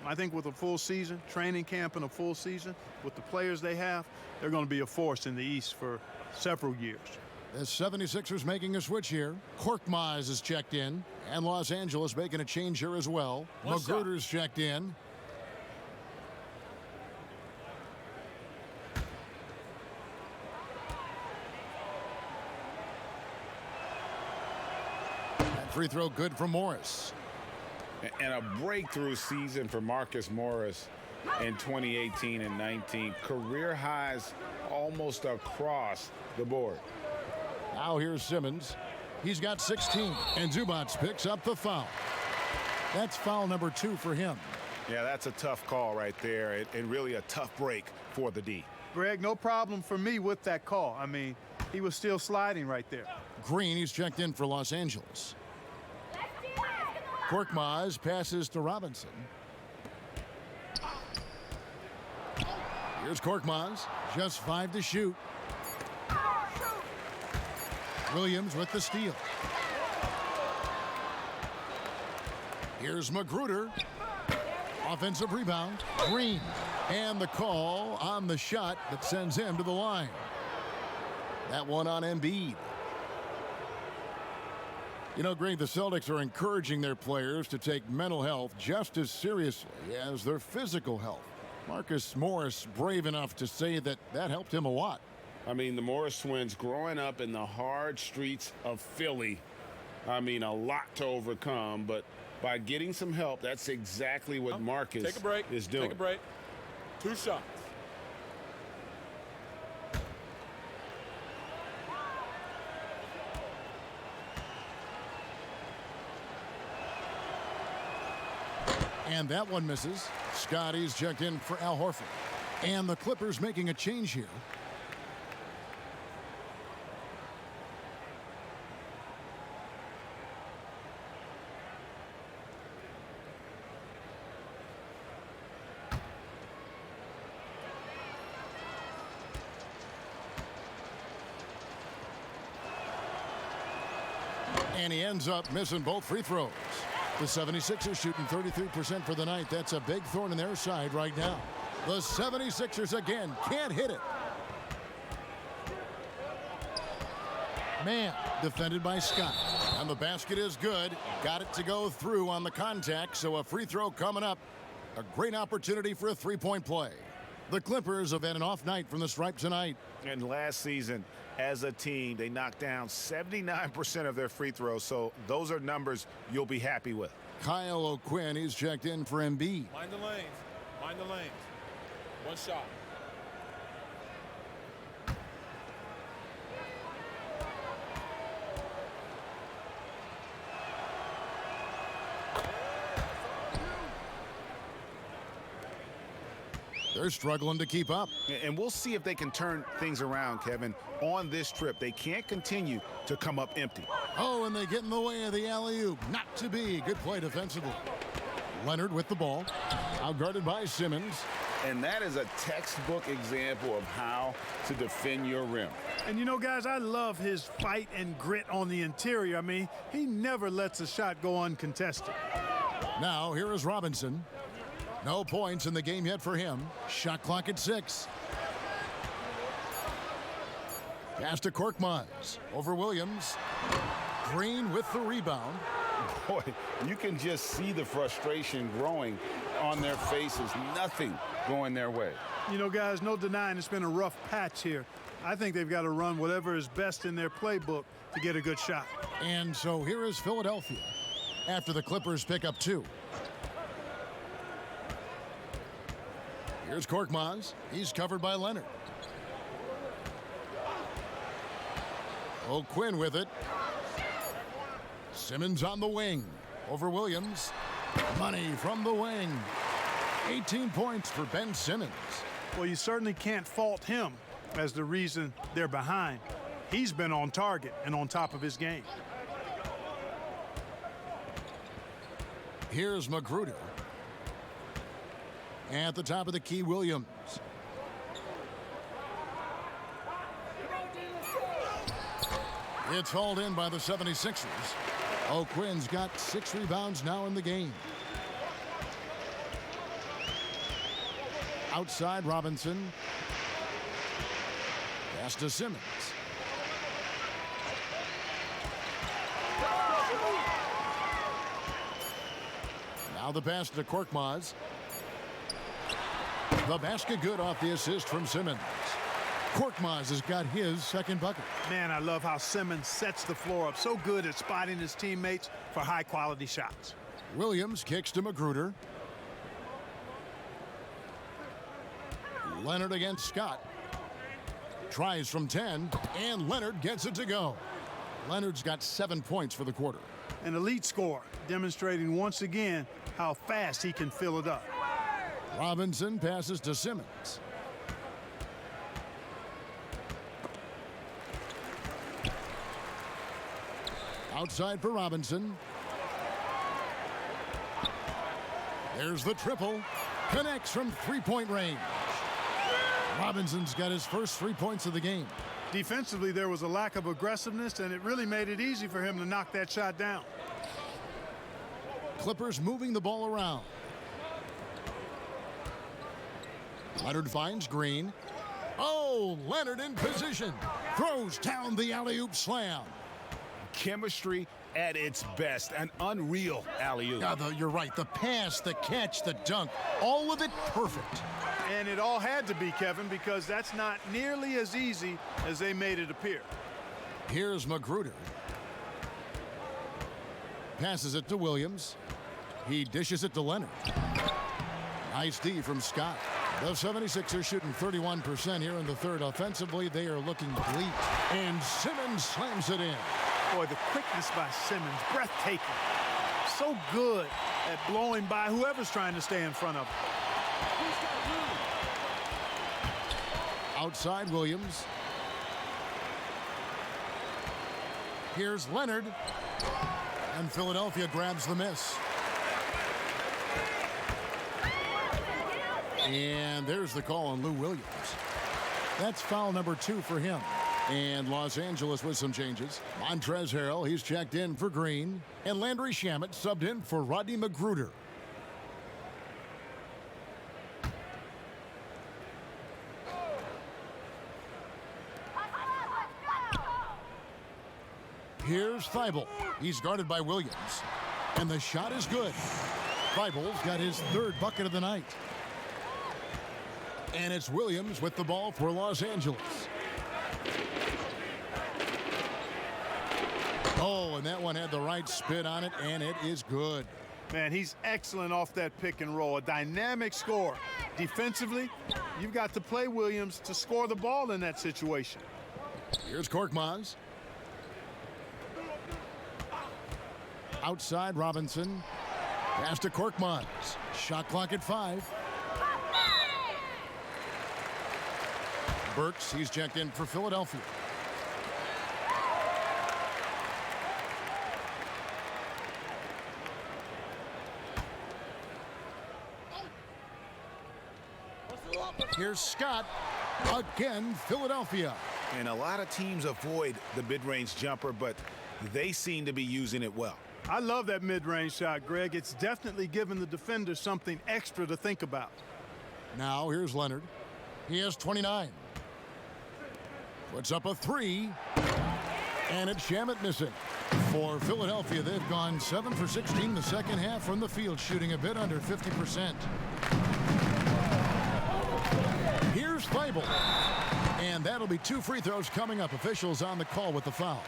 S3: I think with a full season, training camp and a full season, with the players they have, they're going to be a force in the East for several years.
S1: The 76ers making a switch here. Korkmaz is checked in, and Los Angeles making a change here as well. Magruder's checked in. That free throw good from Morris.
S2: And a breakthrough season for Marcus Morris in 2018 and 19. Career highs almost across the board.
S1: Now here's Simmons. He's got 16, and Zubac picks up the foul. That's foul number 2 for him.
S4: Yeah, that's a tough call right there, and really a tough break for the D.
S3: Greg, no problem for me with that call. I mean, he was still sliding right there.
S1: Green, he's checked in for Los Angeles. Korkmaz passes to Robinson. Here's Korkmaz, just 5 to shoot. Williams with the steal. Here's Magruder. Offensive rebound. Green. And the call on the shot that sends him to the line. That one on Embiid. You know, Greg, the Celtics are encouraging their players to take mental health just as seriously as their physical health. Marcus Morris brave enough to say that helped him a lot.
S2: I mean, the Morris twins growing up in the hard streets of Philly, I mean, a lot to overcome, but by getting some help, that's exactly what Marcus is doing.
S7: Take a break. 2 shots.
S1: And that one misses. Scotty's checked in for Al Horford. And the Clippers making a change here. And he ends up missing both free throws. The 76ers shooting 33% for the night. That's a big thorn in their side right now. The 76ers again can't hit it. Man, defended by Scott. And the basket is good. Got it to go through on the contact, so a free throw coming up. A great opportunity for a three-point play. The Clippers have had an off night from the stripe tonight.
S4: And last season, as a team, they knocked down 79% of their free throws, so those are numbers you'll be happy with.
S1: Kyle O'Quinn, he's checked in for Embiid.
S7: Mind the lanes. Mind the lanes. 1 shot.
S1: They're struggling to keep up.
S4: And we'll see if they can turn things around, Kevin, on this trip. They can't continue to come up empty.
S1: Oh, and they get in the way of the alley-oop. Not to be. Good play defensively. Leonard with the ball. Outguarded by Simmons.
S2: And that is a textbook example of how to defend your rim.
S3: And you know, guys, I love his fight and grit on the interior. I mean, he never lets a shot go uncontested.
S1: Now, here is Robinson. No points in the game yet for him. Shot clock at 6. Pass to Korkmaz. Over Williams. Green with the rebound.
S2: Boy, you can just see the frustration growing on their faces. Nothing going their way.
S3: You know, guys, no denying it's been a rough patch here. I think they've got to run whatever is best in their playbook to get a good shot.
S1: And so here is Philadelphia after the Clippers pick up 2. Here's Korkmaz. He's covered by Leonard. O'Quinn with it. Simmons on the wing. Over Williams. Money from the wing. 18 points for Ben Simmons.
S3: Well, you certainly can't fault him as the reason they're behind. He's been on target and on top of his game.
S1: Here's Magruder. At the top of the key, Williams. It's hauled in by the 76ers. O'Quinn's got 6 rebounds now in the game. Outside Robinson. Pass to Simmons. Now the pass to Korkmaz. The basket good off the assist from Simmons. Korkmaz has got his second bucket.
S3: Man, I love how Simmons sets the floor up. So good at spotting his teammates for high-quality shots.
S1: Williams kicks to Magruder. Leonard against Scott. Tries from 10, and Leonard gets it to go. Leonard's got 7 points for the quarter.
S3: An elite scorer, demonstrating once again how fast he can fill it up.
S1: Robinson passes to Simmons. Outside for Robinson. There's the triple. Connects from three-point range. Robinson's got his first 3 points of the game.
S3: Defensively, there was a lack of aggressiveness, and it really made it easy for him to knock that shot down.
S1: Clippers moving the ball around. Leonard finds Green. Oh, Leonard in position. Throws down the alley-oop slam.
S2: Chemistry at its best. An unreal alley-oop.
S1: Yeah, you're right. The pass, the catch, the dunk, all of it perfect.
S3: And it all had to be, Kevin, because that's not nearly as easy as they made it appear.
S1: Here's Magruder. Passes it to Williams. He dishes it to Leonard. Nice D from Scott. The 76ers shooting 31% here in the third. Offensively, they are looking bleak. And Simmons slams it in.
S3: Boy, the quickness by Simmons, breathtaking. So good at blowing by whoever's trying to stay in front of him.
S1: Outside Williams. Here's Leonard. And Philadelphia grabs the miss. And there's the call on Lou Williams. That's foul number 2 for him. And Los Angeles with some changes. Montrezl Harrell, he's checked in for Green. And Landry Shamet subbed in for Rodney Magruder. Here's Thibault. He's guarded by Williams. And the shot is good. Thibault's got his 3rd bucket of the night. And it's Williams with the ball for Los Angeles. Oh, and that one had the right spin on it, and it is good.
S3: Man, he's excellent off that pick and roll. A dynamic scorer. Defensively, you've got to play Williams to score the ball in that situation.
S1: Here's Korkmaz. Outside Robinson. Pass to Korkmaz. Shot clock at 5. Burks, he's checked in for Philadelphia. Here's Scott. Again, Philadelphia.
S2: And a lot of teams avoid the mid-range jumper, but they seem to be using it well.
S3: I love that mid-range shot, Greg. It's definitely given the defender something extra to think about.
S1: Now here's Leonard. He has 29. Puts up a 3. And it's Shamet missing. For Philadelphia, they've gone 7 for 16 the second half from the field, shooting a bit under 50%. Here's Thibault. And that'll be 2 free throws coming up. Officials on the call with the foul.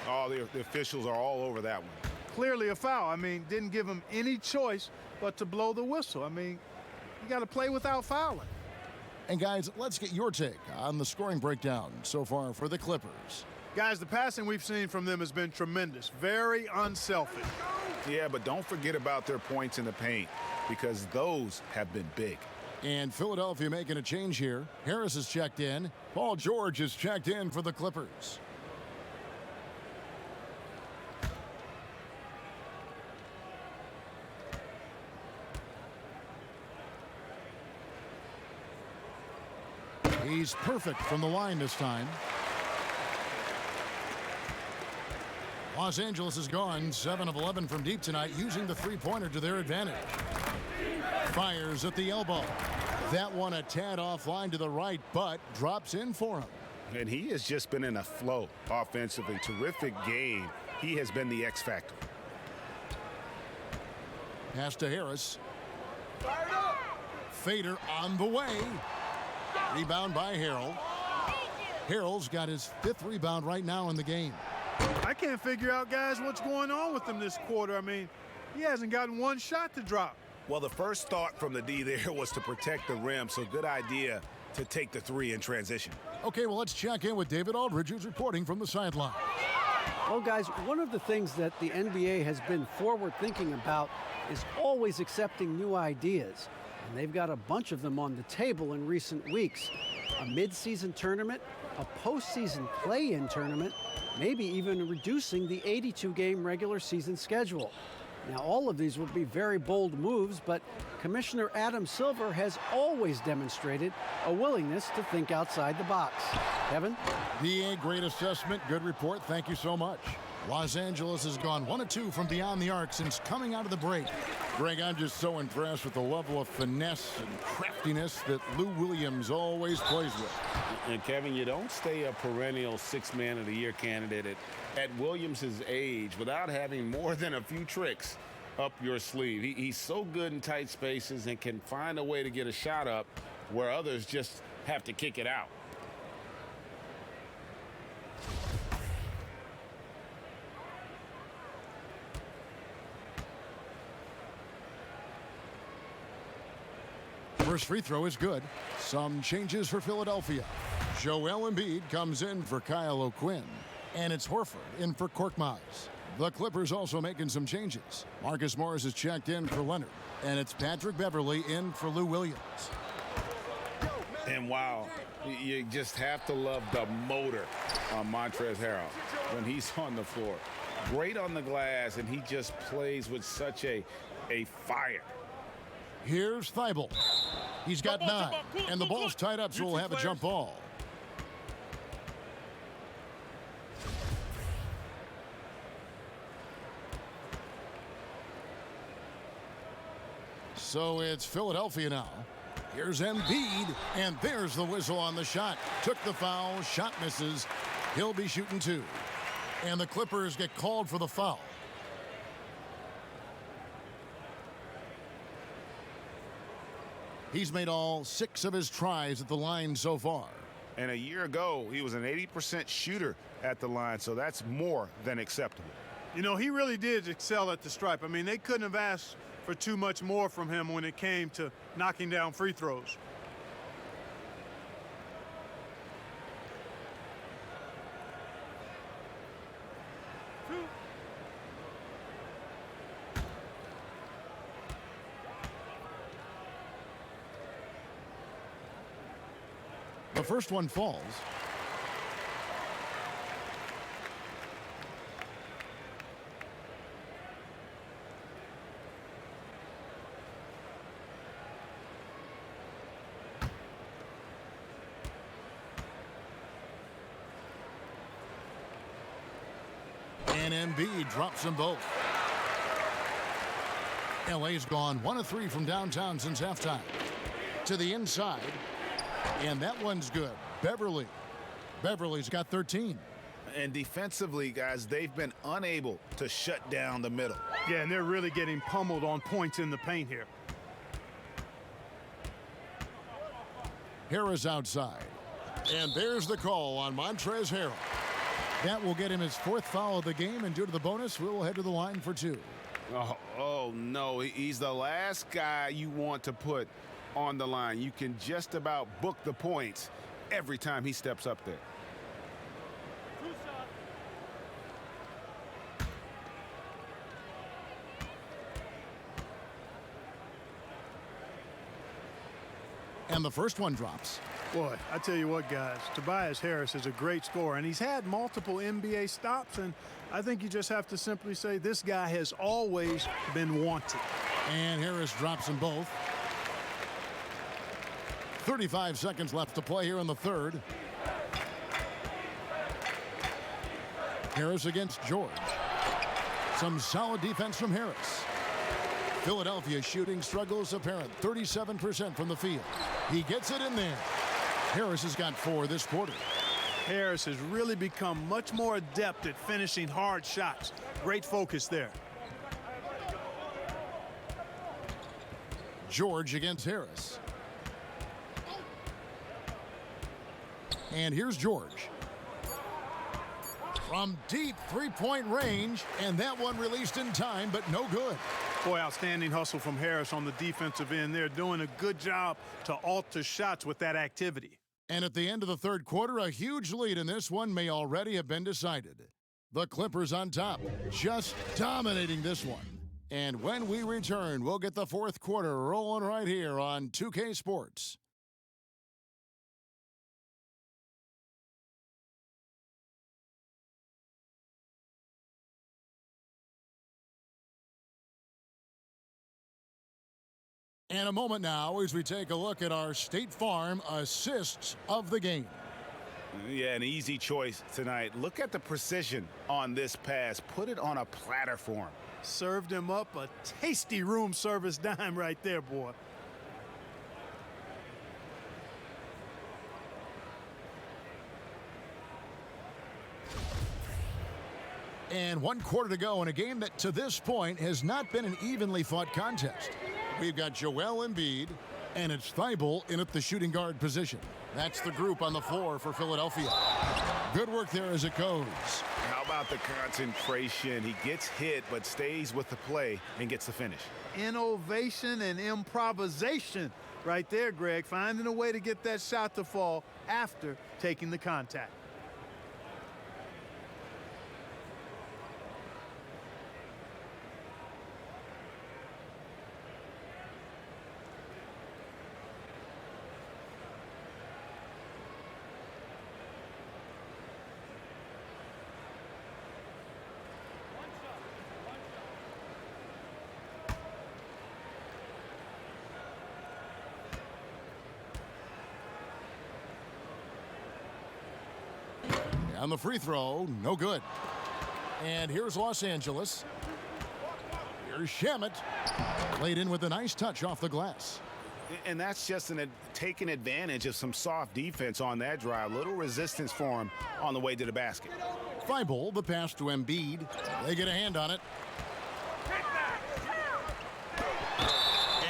S2: Oh, the officials are all over that one.
S3: Clearly a foul. I mean, didn't give him any choice but to blow the whistle. I mean, You got to play without fouling.
S1: And guys, let's get your take on the scoring breakdown so far for the Clippers.
S3: Guys, the passing we've seen from them has been tremendous. Very unselfish.
S2: Yeah, but don't forget about their points in the paint, because those have been big.
S1: And Philadelphia making a change here. Harris is checked in. Paul George is checked in for the Clippers. He's perfect from the line this time. Los Angeles has gone 7 of 11 from deep tonight, using the three-pointer to their advantage. Fires at the elbow. That one a tad offline to the right, but drops in for him.
S2: And he has just been in a flow offensively. Terrific game. He has been the X factor.
S1: Pass to Harris. Fader on the way. Rebound by Harrell. Harrell's got his 5th rebound right now in the game.
S3: I can't figure out, guys, what's going on with him this quarter. I mean, he hasn't gotten one shot to drop.
S2: Well, the first thought from the D there was to protect the rim, so good idea to take the 3 in transition.
S1: Okay, well, let's check in with David Aldridge, who's reporting from the sideline.
S5: Well, guys, one of the things that the NBA has been forward thinking about is always accepting new ideas. And they've got a bunch of them on the table in recent weeks. A mid-season tournament, a postseason play-in tournament, maybe even reducing the 82-game regular season schedule. Now, all of these would be very bold moves, but Commissioner Adam Silver has always demonstrated a willingness to think outside the box. Kevin?
S1: DA, great assessment, good report. Thank you so much. Los Angeles has gone 1 of 2 from beyond the arc since coming out of the break. Greg, I'm just so impressed with the level of finesse and craftiness that Lou Williams always plays with.
S2: And Kevin, you don't stay a perennial 6th Man of the Year candidate at Williams' age without having more than a few tricks up your sleeve. He's so good in tight spaces and can find a way to get a shot up where others just have to kick it out.
S1: First free throw is good. Some changes for Philadelphia. Joel Embiid comes in for Kyle O'Quinn. And it's Horford in for Korkmaz. The Clippers also making some changes. Marcus Morris is checked in for Leonard. And it's Patrick Beverley in for Lou Williams.
S2: And wow, you just have to love the motor on Montrezl Harrell when he's on the floor. Great on the glass, and he just plays with such a fire.
S1: Here's Thibault. He's got 9, and the ball's tied up, so we'll have a jump ball. So it's Philadelphia now. Here's Embiid, and there's the whistle on the shot. Took the foul, shot misses. He'll be shooting 2. And the Clippers get called for the foul. He's made all 6 of his tries at the line so far.
S2: And a year ago, he was an 80% shooter at the line, so that's more than acceptable.
S3: You know, he really did excel at the stripe. I mean, they couldn't have asked for too much more from him when it came to knocking down free throws.
S1: The first one falls. And Embiid drops them both. LA's gone 1 of 3 from downtown since halftime. To the inside. And that one's good. Beverley. Beverley's got 13.
S2: And defensively, guys, they've been unable to shut down the middle.
S3: Yeah, and they're really getting pummeled on points in the paint here.
S1: Harris outside. And there's the call on Montrezl Harrell. That will get him his 4th foul of the game, and due to the bonus, we'll head to the line for 2.
S2: Oh no, he's the last guy you want to put
S4: on the line. You can just about book the points every time he steps up there.
S1: And the first one drops.
S3: Boy, I tell you what, guys, Tobias Harris is a great scorer, and he's had multiple NBA stops, and I think you just have to simply say this guy has always been wanted.
S1: And Harris drops them both. 35 seconds left to play here in the third. Harris against George. Some solid defense from Harris. Philadelphia shooting struggles apparent. 37% from the field. He gets it in there. Harris has got 4 this quarter.
S3: Harris has really become much more adept at finishing hard shots. Great focus there.
S1: George against Harris. And here's George. From deep three-point range, and that one released in time, but no good.
S3: Boy, outstanding hustle from Harris on the defensive end. They're doing a good job to alter shots with that activity.
S1: And at the end of the third quarter, a huge lead in this one may already have been decided. The Clippers on top, just dominating this one. And when we return, we'll get the fourth quarter rolling right here on 2K Sports. And a moment now as we take a look at our State Farm assists of the game.
S2: Yeah, an easy choice tonight. Look at the precision on this pass. Put it on a platter for him.
S3: Served him up a tasty room service dime right there, boy.
S1: And 1 quarter to go in a game that to this point has not been an evenly fought contest. We've got Joel Embiid, and it's Thibault in at the shooting guard position. That's the group on the floor for Philadelphia. Good work there as it goes.
S2: How about the concentration? He gets hit, but stays with the play and gets the finish.
S3: Innovation and improvisation right there, Greg. Finding a way to get that shot to fall after taking the contact.
S1: On the free throw, no good. And here's Los Angeles. Here's Shamet. Laid in with a nice touch off the glass.
S2: And that's just taking advantage of some soft defense on that drive. Little resistance for him on the way to the basket.
S1: Thibault, the pass to Embiid. They get a hand on it.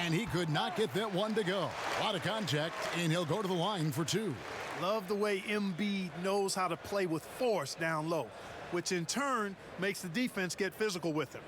S1: And he could not get that one to go. A lot of contact, and he'll go to the line for 2.
S3: Love the way Embiid knows how to play with force down low, which in turn makes the defense get physical with him.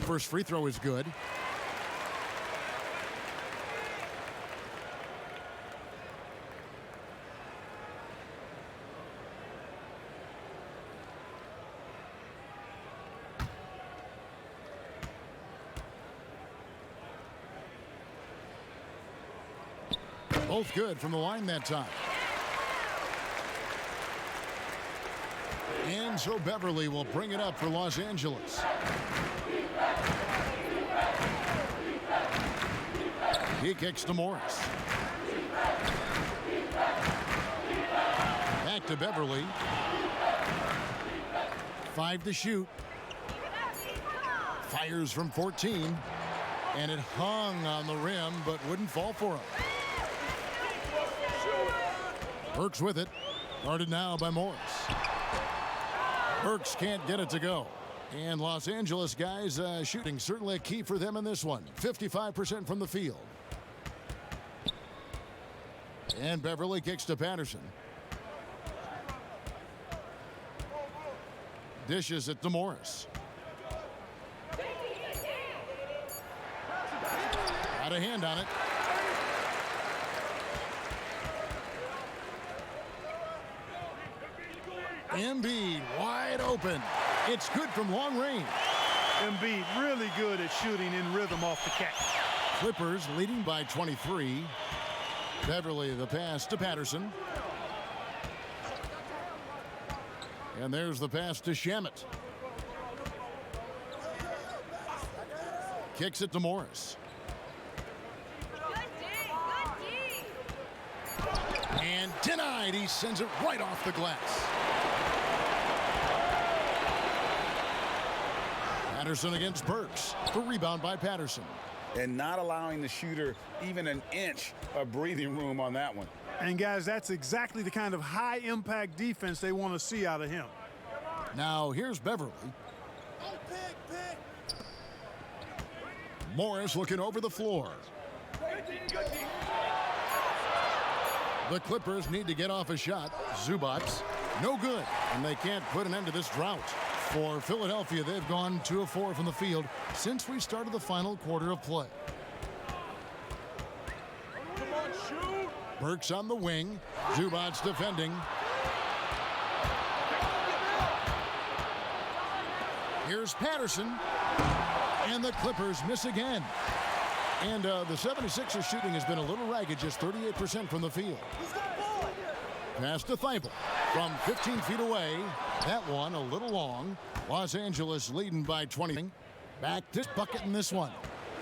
S1: First free throw is good. Both good from the line that time. And so Beverly will bring it up for Los Angeles. He kicks to Morris. Back to Beverly. 5 to shoot. Fires from 14. And it hung on the rim, but wouldn't fall for him. Burks with it. Guarded now by Morris. Burks can't get it to go. And Los Angeles guys shooting certainly a key for them in this one. 55% from the field. And Beverly kicks to Patterson. Dishes it to Morris. Got a hand on it. Embiid wide open. It's good from long range.
S3: Embiid really good at shooting in rhythm off the catch.
S1: Clippers leading by 23. Beverly the pass to Patterson. And there's the pass to Shamet. Kicks it to Morris. And denied. He sends it right off the glass. Patterson against Burks. The rebound by Patterson.
S2: And not allowing the shooter even an inch of breathing room on that one.
S3: And guys, that's exactly the kind of high impact defense they want to see out of him.
S1: Now here's Beverly. Morris looking over the floor. The Clippers need to get off a shot. Zubac, no good. And they can't put an end to this drought. For Philadelphia, they've gone 2 of 4 from the field since we started the final quarter of play. Burks on the wing. Zubac defending. Here's Patterson. And the Clippers miss again. And the 76ers shooting has been a little ragged, just 38% from the field. Pass to Thibault from 15 feet away. That one a little long. Los Angeles leading by 20. Back to bucket in this one.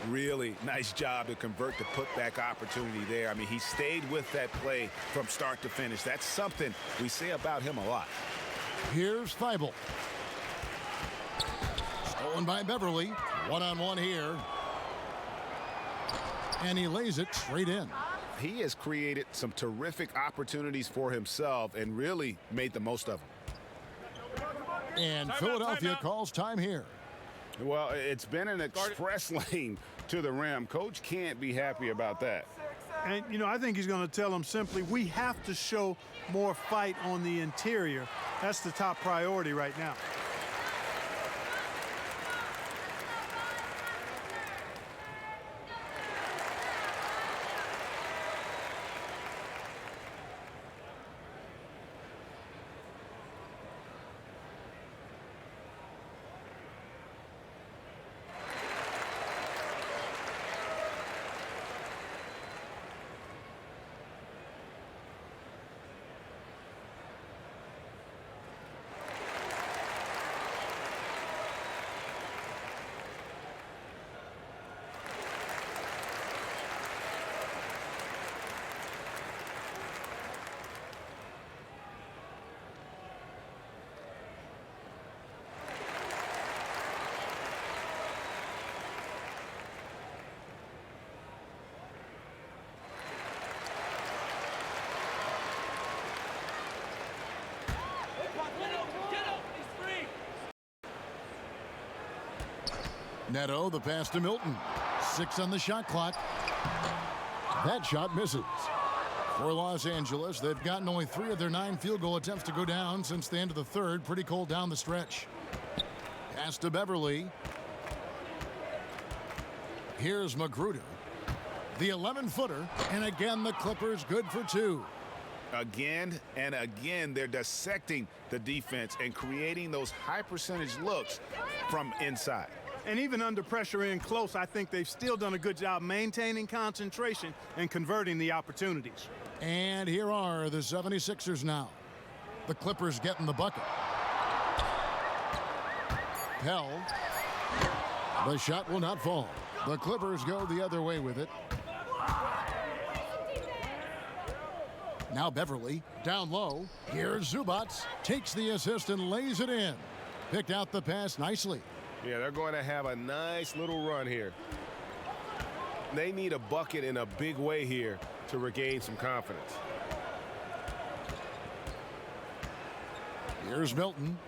S2: Really nice job to convert the putback opportunity there. I mean, he stayed with that play from start to finish. That's something we say about him a lot.
S1: Here's Thibault. Stolen by Beverly. One-on-one here. And he lays it straight in.
S2: He has created some terrific opportunities for himself and really made the most of them.
S1: And Philadelphia calls time here.
S2: Well, it's been an express lane to the rim. Coach can't be happy about that.
S3: And, you know, I think he's going to tell them simply, we have to show more fight on the interior. That's the top priority right now.
S1: Neto, the pass to Milton. 6 on the shot clock. That shot misses. For Los Angeles, they've gotten only 3 of their 9 field goal attempts to go down since the end of the third. Pretty cold down the stretch. Pass to Beverly. Here's Magruder. The 11-footer. And again, the Clippers good for 2.
S2: Again and again, they're dissecting the defense and creating those high percentage looks from inside.
S3: And even under pressure in close, I think they've still done a good job maintaining concentration and converting the opportunities.
S1: And here are the 76ers now. The Clippers getting the bucket. Pell. The shot will not fall. The Clippers go the other way with it. Now Beverly down low. Here's Zubac. Takes the assist and lays it in. Picked out the pass nicely.
S4: Yeah, they're going to have a nice little run here. They need a bucket in a big way here to regain some confidence.
S1: Here's Milton.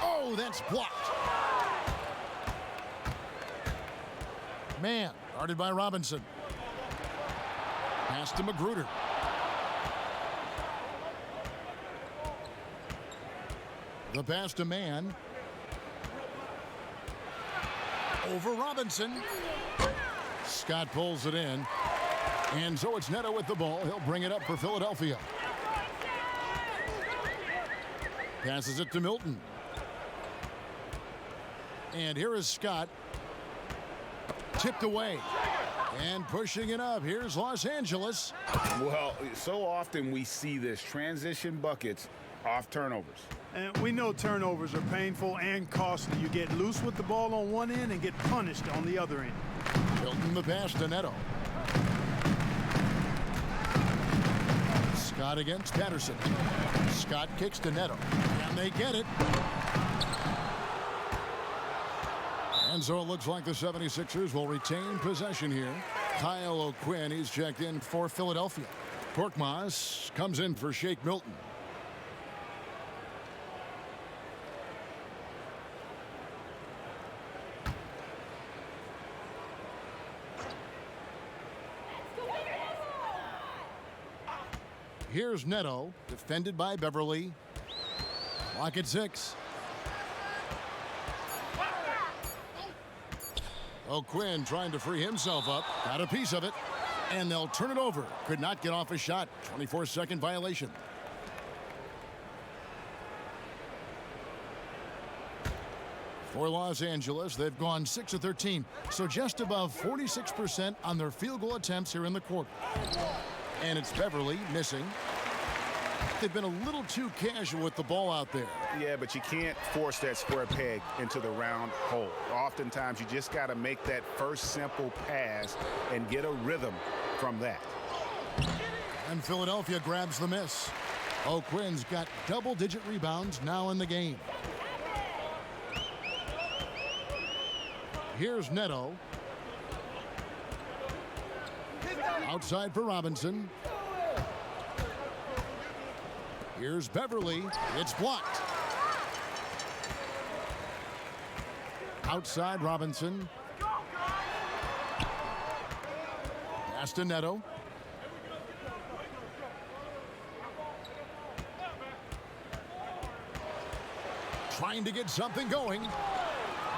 S1: Oh, that's blocked. Man, guarded by Robinson. Pass to Magruder. The pass to Mann. Over Robinson. Scott pulls it in. And so it's Neto with the ball. He'll bring it up for Philadelphia. Passes it to Milton. And here is Scott. Tipped away. And pushing it up. Here's Los Angeles.
S2: Well, so often we see this transition buckets off turnovers.
S3: And we know turnovers are painful and costly. You get loose with the ball on one end and get punished on the other end.
S1: Milton the pass to Neto. Scott against Patterson. Scott kicks to Neto. And they get it. And so it looks like the 76ers will retain possession here. Kyle O'Quinn, he's checked in for Philadelphia. Korkmaz comes in for Shake Milton. Here's Neto, defended by Beverly. Clock at 6. O'Quinn trying to free himself up. Got a piece of it. And they'll turn it over. Could not get off a shot. 24-second violation. For Los Angeles, they've gone 6 of 13. So just above 46% on their field goal attempts here in the quarter. And it's Beverly missing. They've been a little too casual with the ball out there.
S2: Yeah, but you can't force that square peg into the round hole. Oftentimes, you just got to make that first simple pass and get a rhythm from that.
S1: And Philadelphia grabs the miss. O'Quinn's got double-digit rebounds now in the game. Here's Neto. Outside for Robinson. Here's Beverly. It's blocked. Outside Robinson. Pass to Neto. Trying to get something going.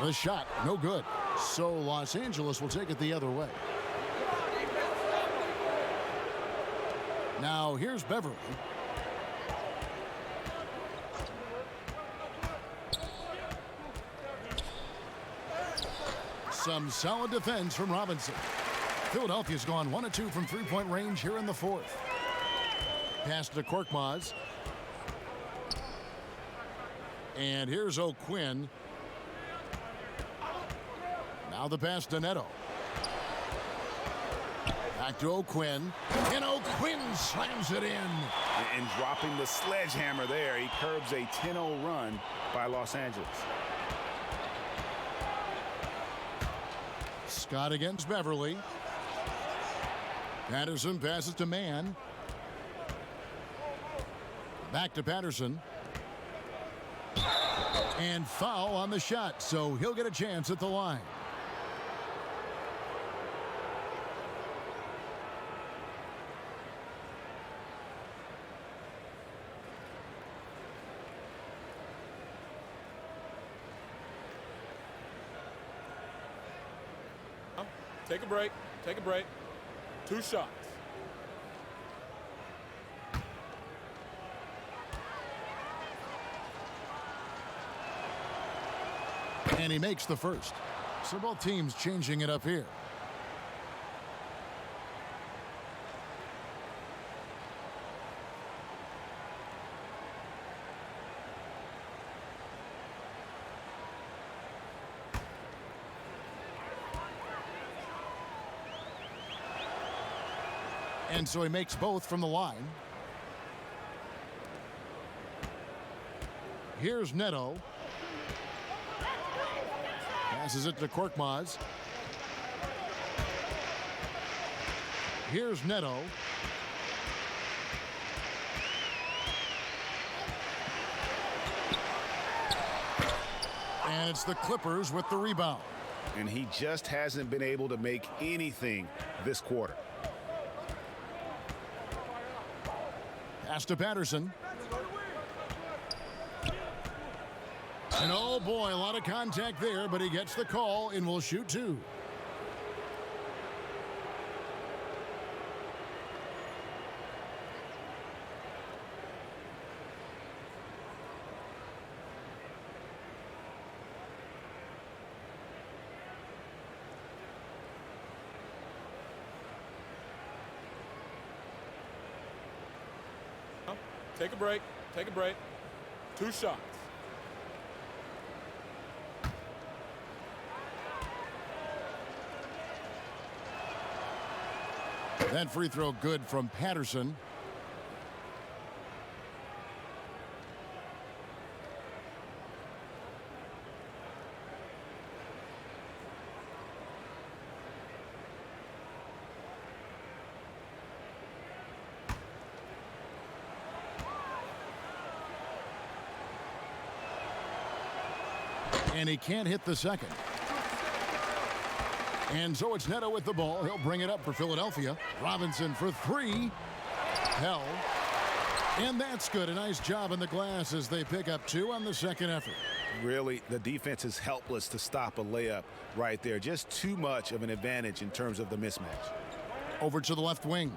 S1: The shot, no good. So Los Angeles will take it the other way. Now here's Beverly. Some solid defense from Robinson. Philadelphia's gone 1 of 2 from three-point range here in the fourth. Pass to Korkmaz. And here's O'Quinn. Now the pass to Neto. Back to O'Quinn. And O'Quinn slams it in.
S2: And dropping the sledgehammer there, he curbs a 10-0 run by Los Angeles.
S1: Scott against Beverly. Patterson passes to Mann. Back to Patterson. And foul on the shot, so he'll get a chance at the line.
S7: Take a break. Take a break. 2 shots.
S1: And he makes the first. So both teams changing it up here. And so he makes both from the line. Here's Neto. Passes it to Korkmaz. Here's Neto. And it's the Clippers with the rebound.
S2: And he just hasn't been able to make anything this quarter.
S1: Pass to Patterson. And oh boy, a lot of contact there, but he gets the call and will shoot two.
S7: Take a break. Take a break. 2 shots.
S1: That free throw good from Patterson. And he can't hit the second. And so it's Neto with the ball. He'll bring it up for Philadelphia. Robinson for 3. Hell. And that's good. A nice job in the glass as they pick up 2 on the second effort.
S2: Really, the defense is helpless to stop a layup right there. Just too much of an advantage in terms of the mismatch.
S1: Over to the left wing.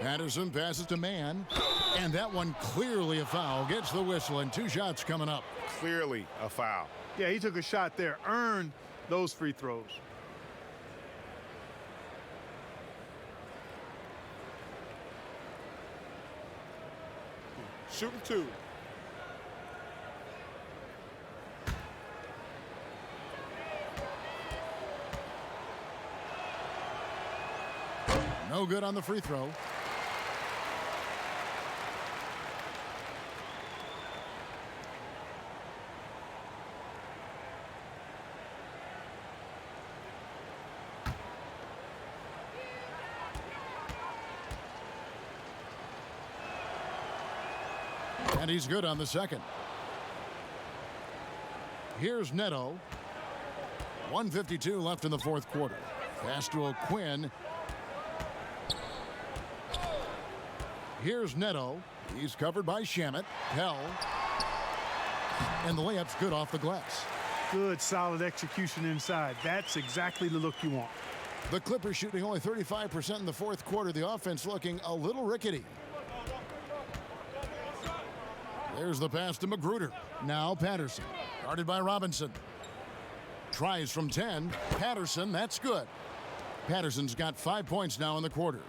S1: Patterson passes to Mann. And that one clearly a foul. Gets the whistle and 2 shots coming up.
S2: Clearly a foul.
S3: Yeah, he took a shot there, earned those free throws.
S7: Shooting 2.
S1: No good on the free throw. And he's good on the second. Here's Neto. 1:52 left in the fourth quarter. Pass to O'Quinn. Here's Neto. He's covered by Shamet. Hell. And the layup's good off the glass.
S3: Good, solid execution inside. That's exactly the look you want.
S1: The Clippers shooting only 35% in the fourth quarter. The offense looking a little rickety. There's the pass to Magruder. Now Patterson. Guarded by Robinson. Tries from 10. Patterson, that's good. Patterson's got 5 points now in the quarter.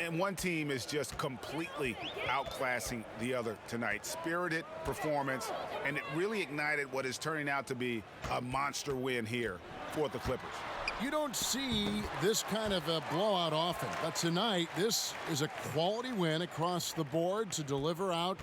S2: And one team is just completely outclassing the other tonight. Spirited performance, and it really ignited what is turning out to be a monster win here for the Clippers.
S1: You don't see this kind of a blowout often, but tonight this is a quality win across the board to deliver out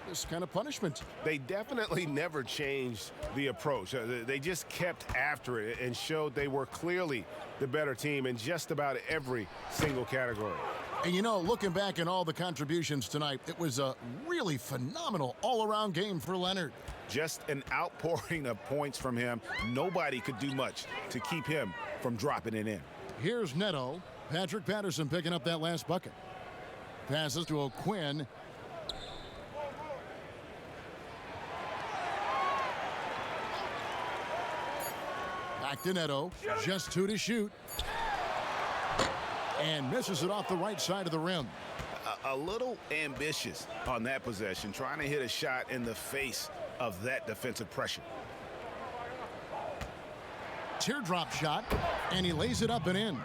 S1: this kind of punishment.
S2: They definitely never changed the approach. They just kept after it and showed they were clearly the better team in just about every single category.
S1: And you know, looking back at all the contributions tonight, it was a really phenomenal all-around game for Leonard.
S2: Just an outpouring of points from him. Nobody could do much to keep him from dropping it in.
S1: Here's Neto. Patrick Patterson picking up that last bucket. Passes to O'Quinn. Back to Neto. Just 2 to shoot. And misses it off the right side of the rim.
S2: A little ambitious on that possession, trying to hit a shot in the face of that defensive pressure.
S1: Teardrop shot, and he lays it up and in.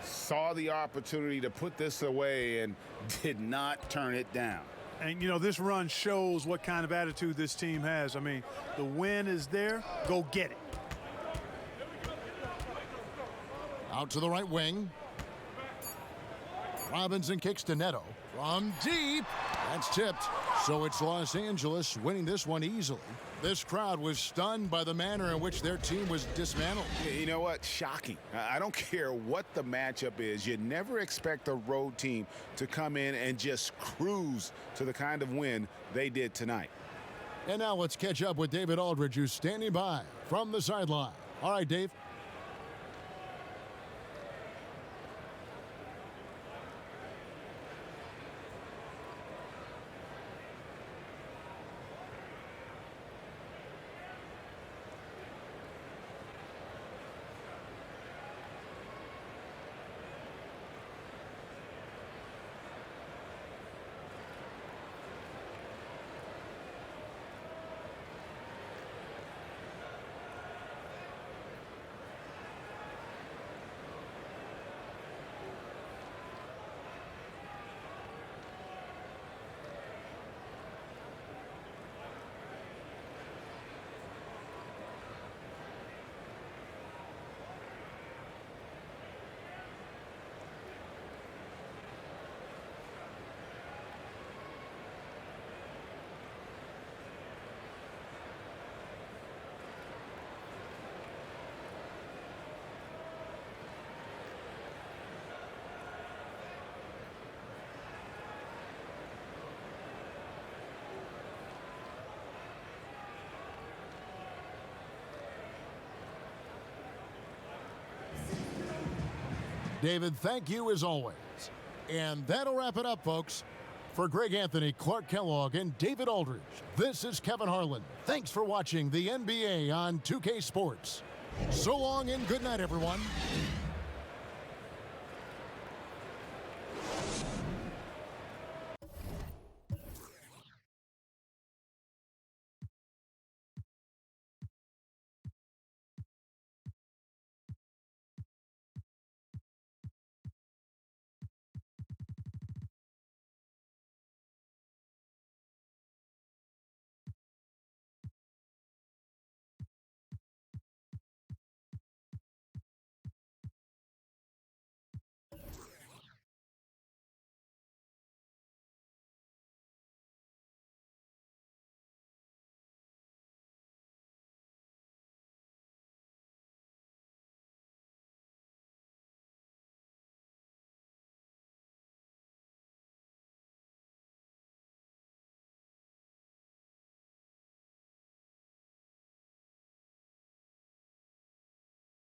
S2: Saw the opportunity to put this away and did not turn it down.
S3: And, you know, this run shows what kind of attitude this team has. I mean, the win is there. Go get it.
S1: Out to the right wing. Robinson kicks to Neto. From deep. That's tipped. So it's Los Angeles winning this one easily. This crowd was stunned by the manner in which their team was dismantled.
S2: You know what? Shocking. I don't care what the matchup is. You never expect a road team to come in and just cruise to the kind of win they did tonight.
S1: And now let's catch up with David Aldridge, who's standing by from the sideline. All right, Dave. David, thank you as always. And that'll wrap it up, folks. For Greg Anthony, Clark Kellogg, and David Aldridge, this is Kevin Harlan. Thanks for watching the NBA on 2K Sports. So long and good night, everyone.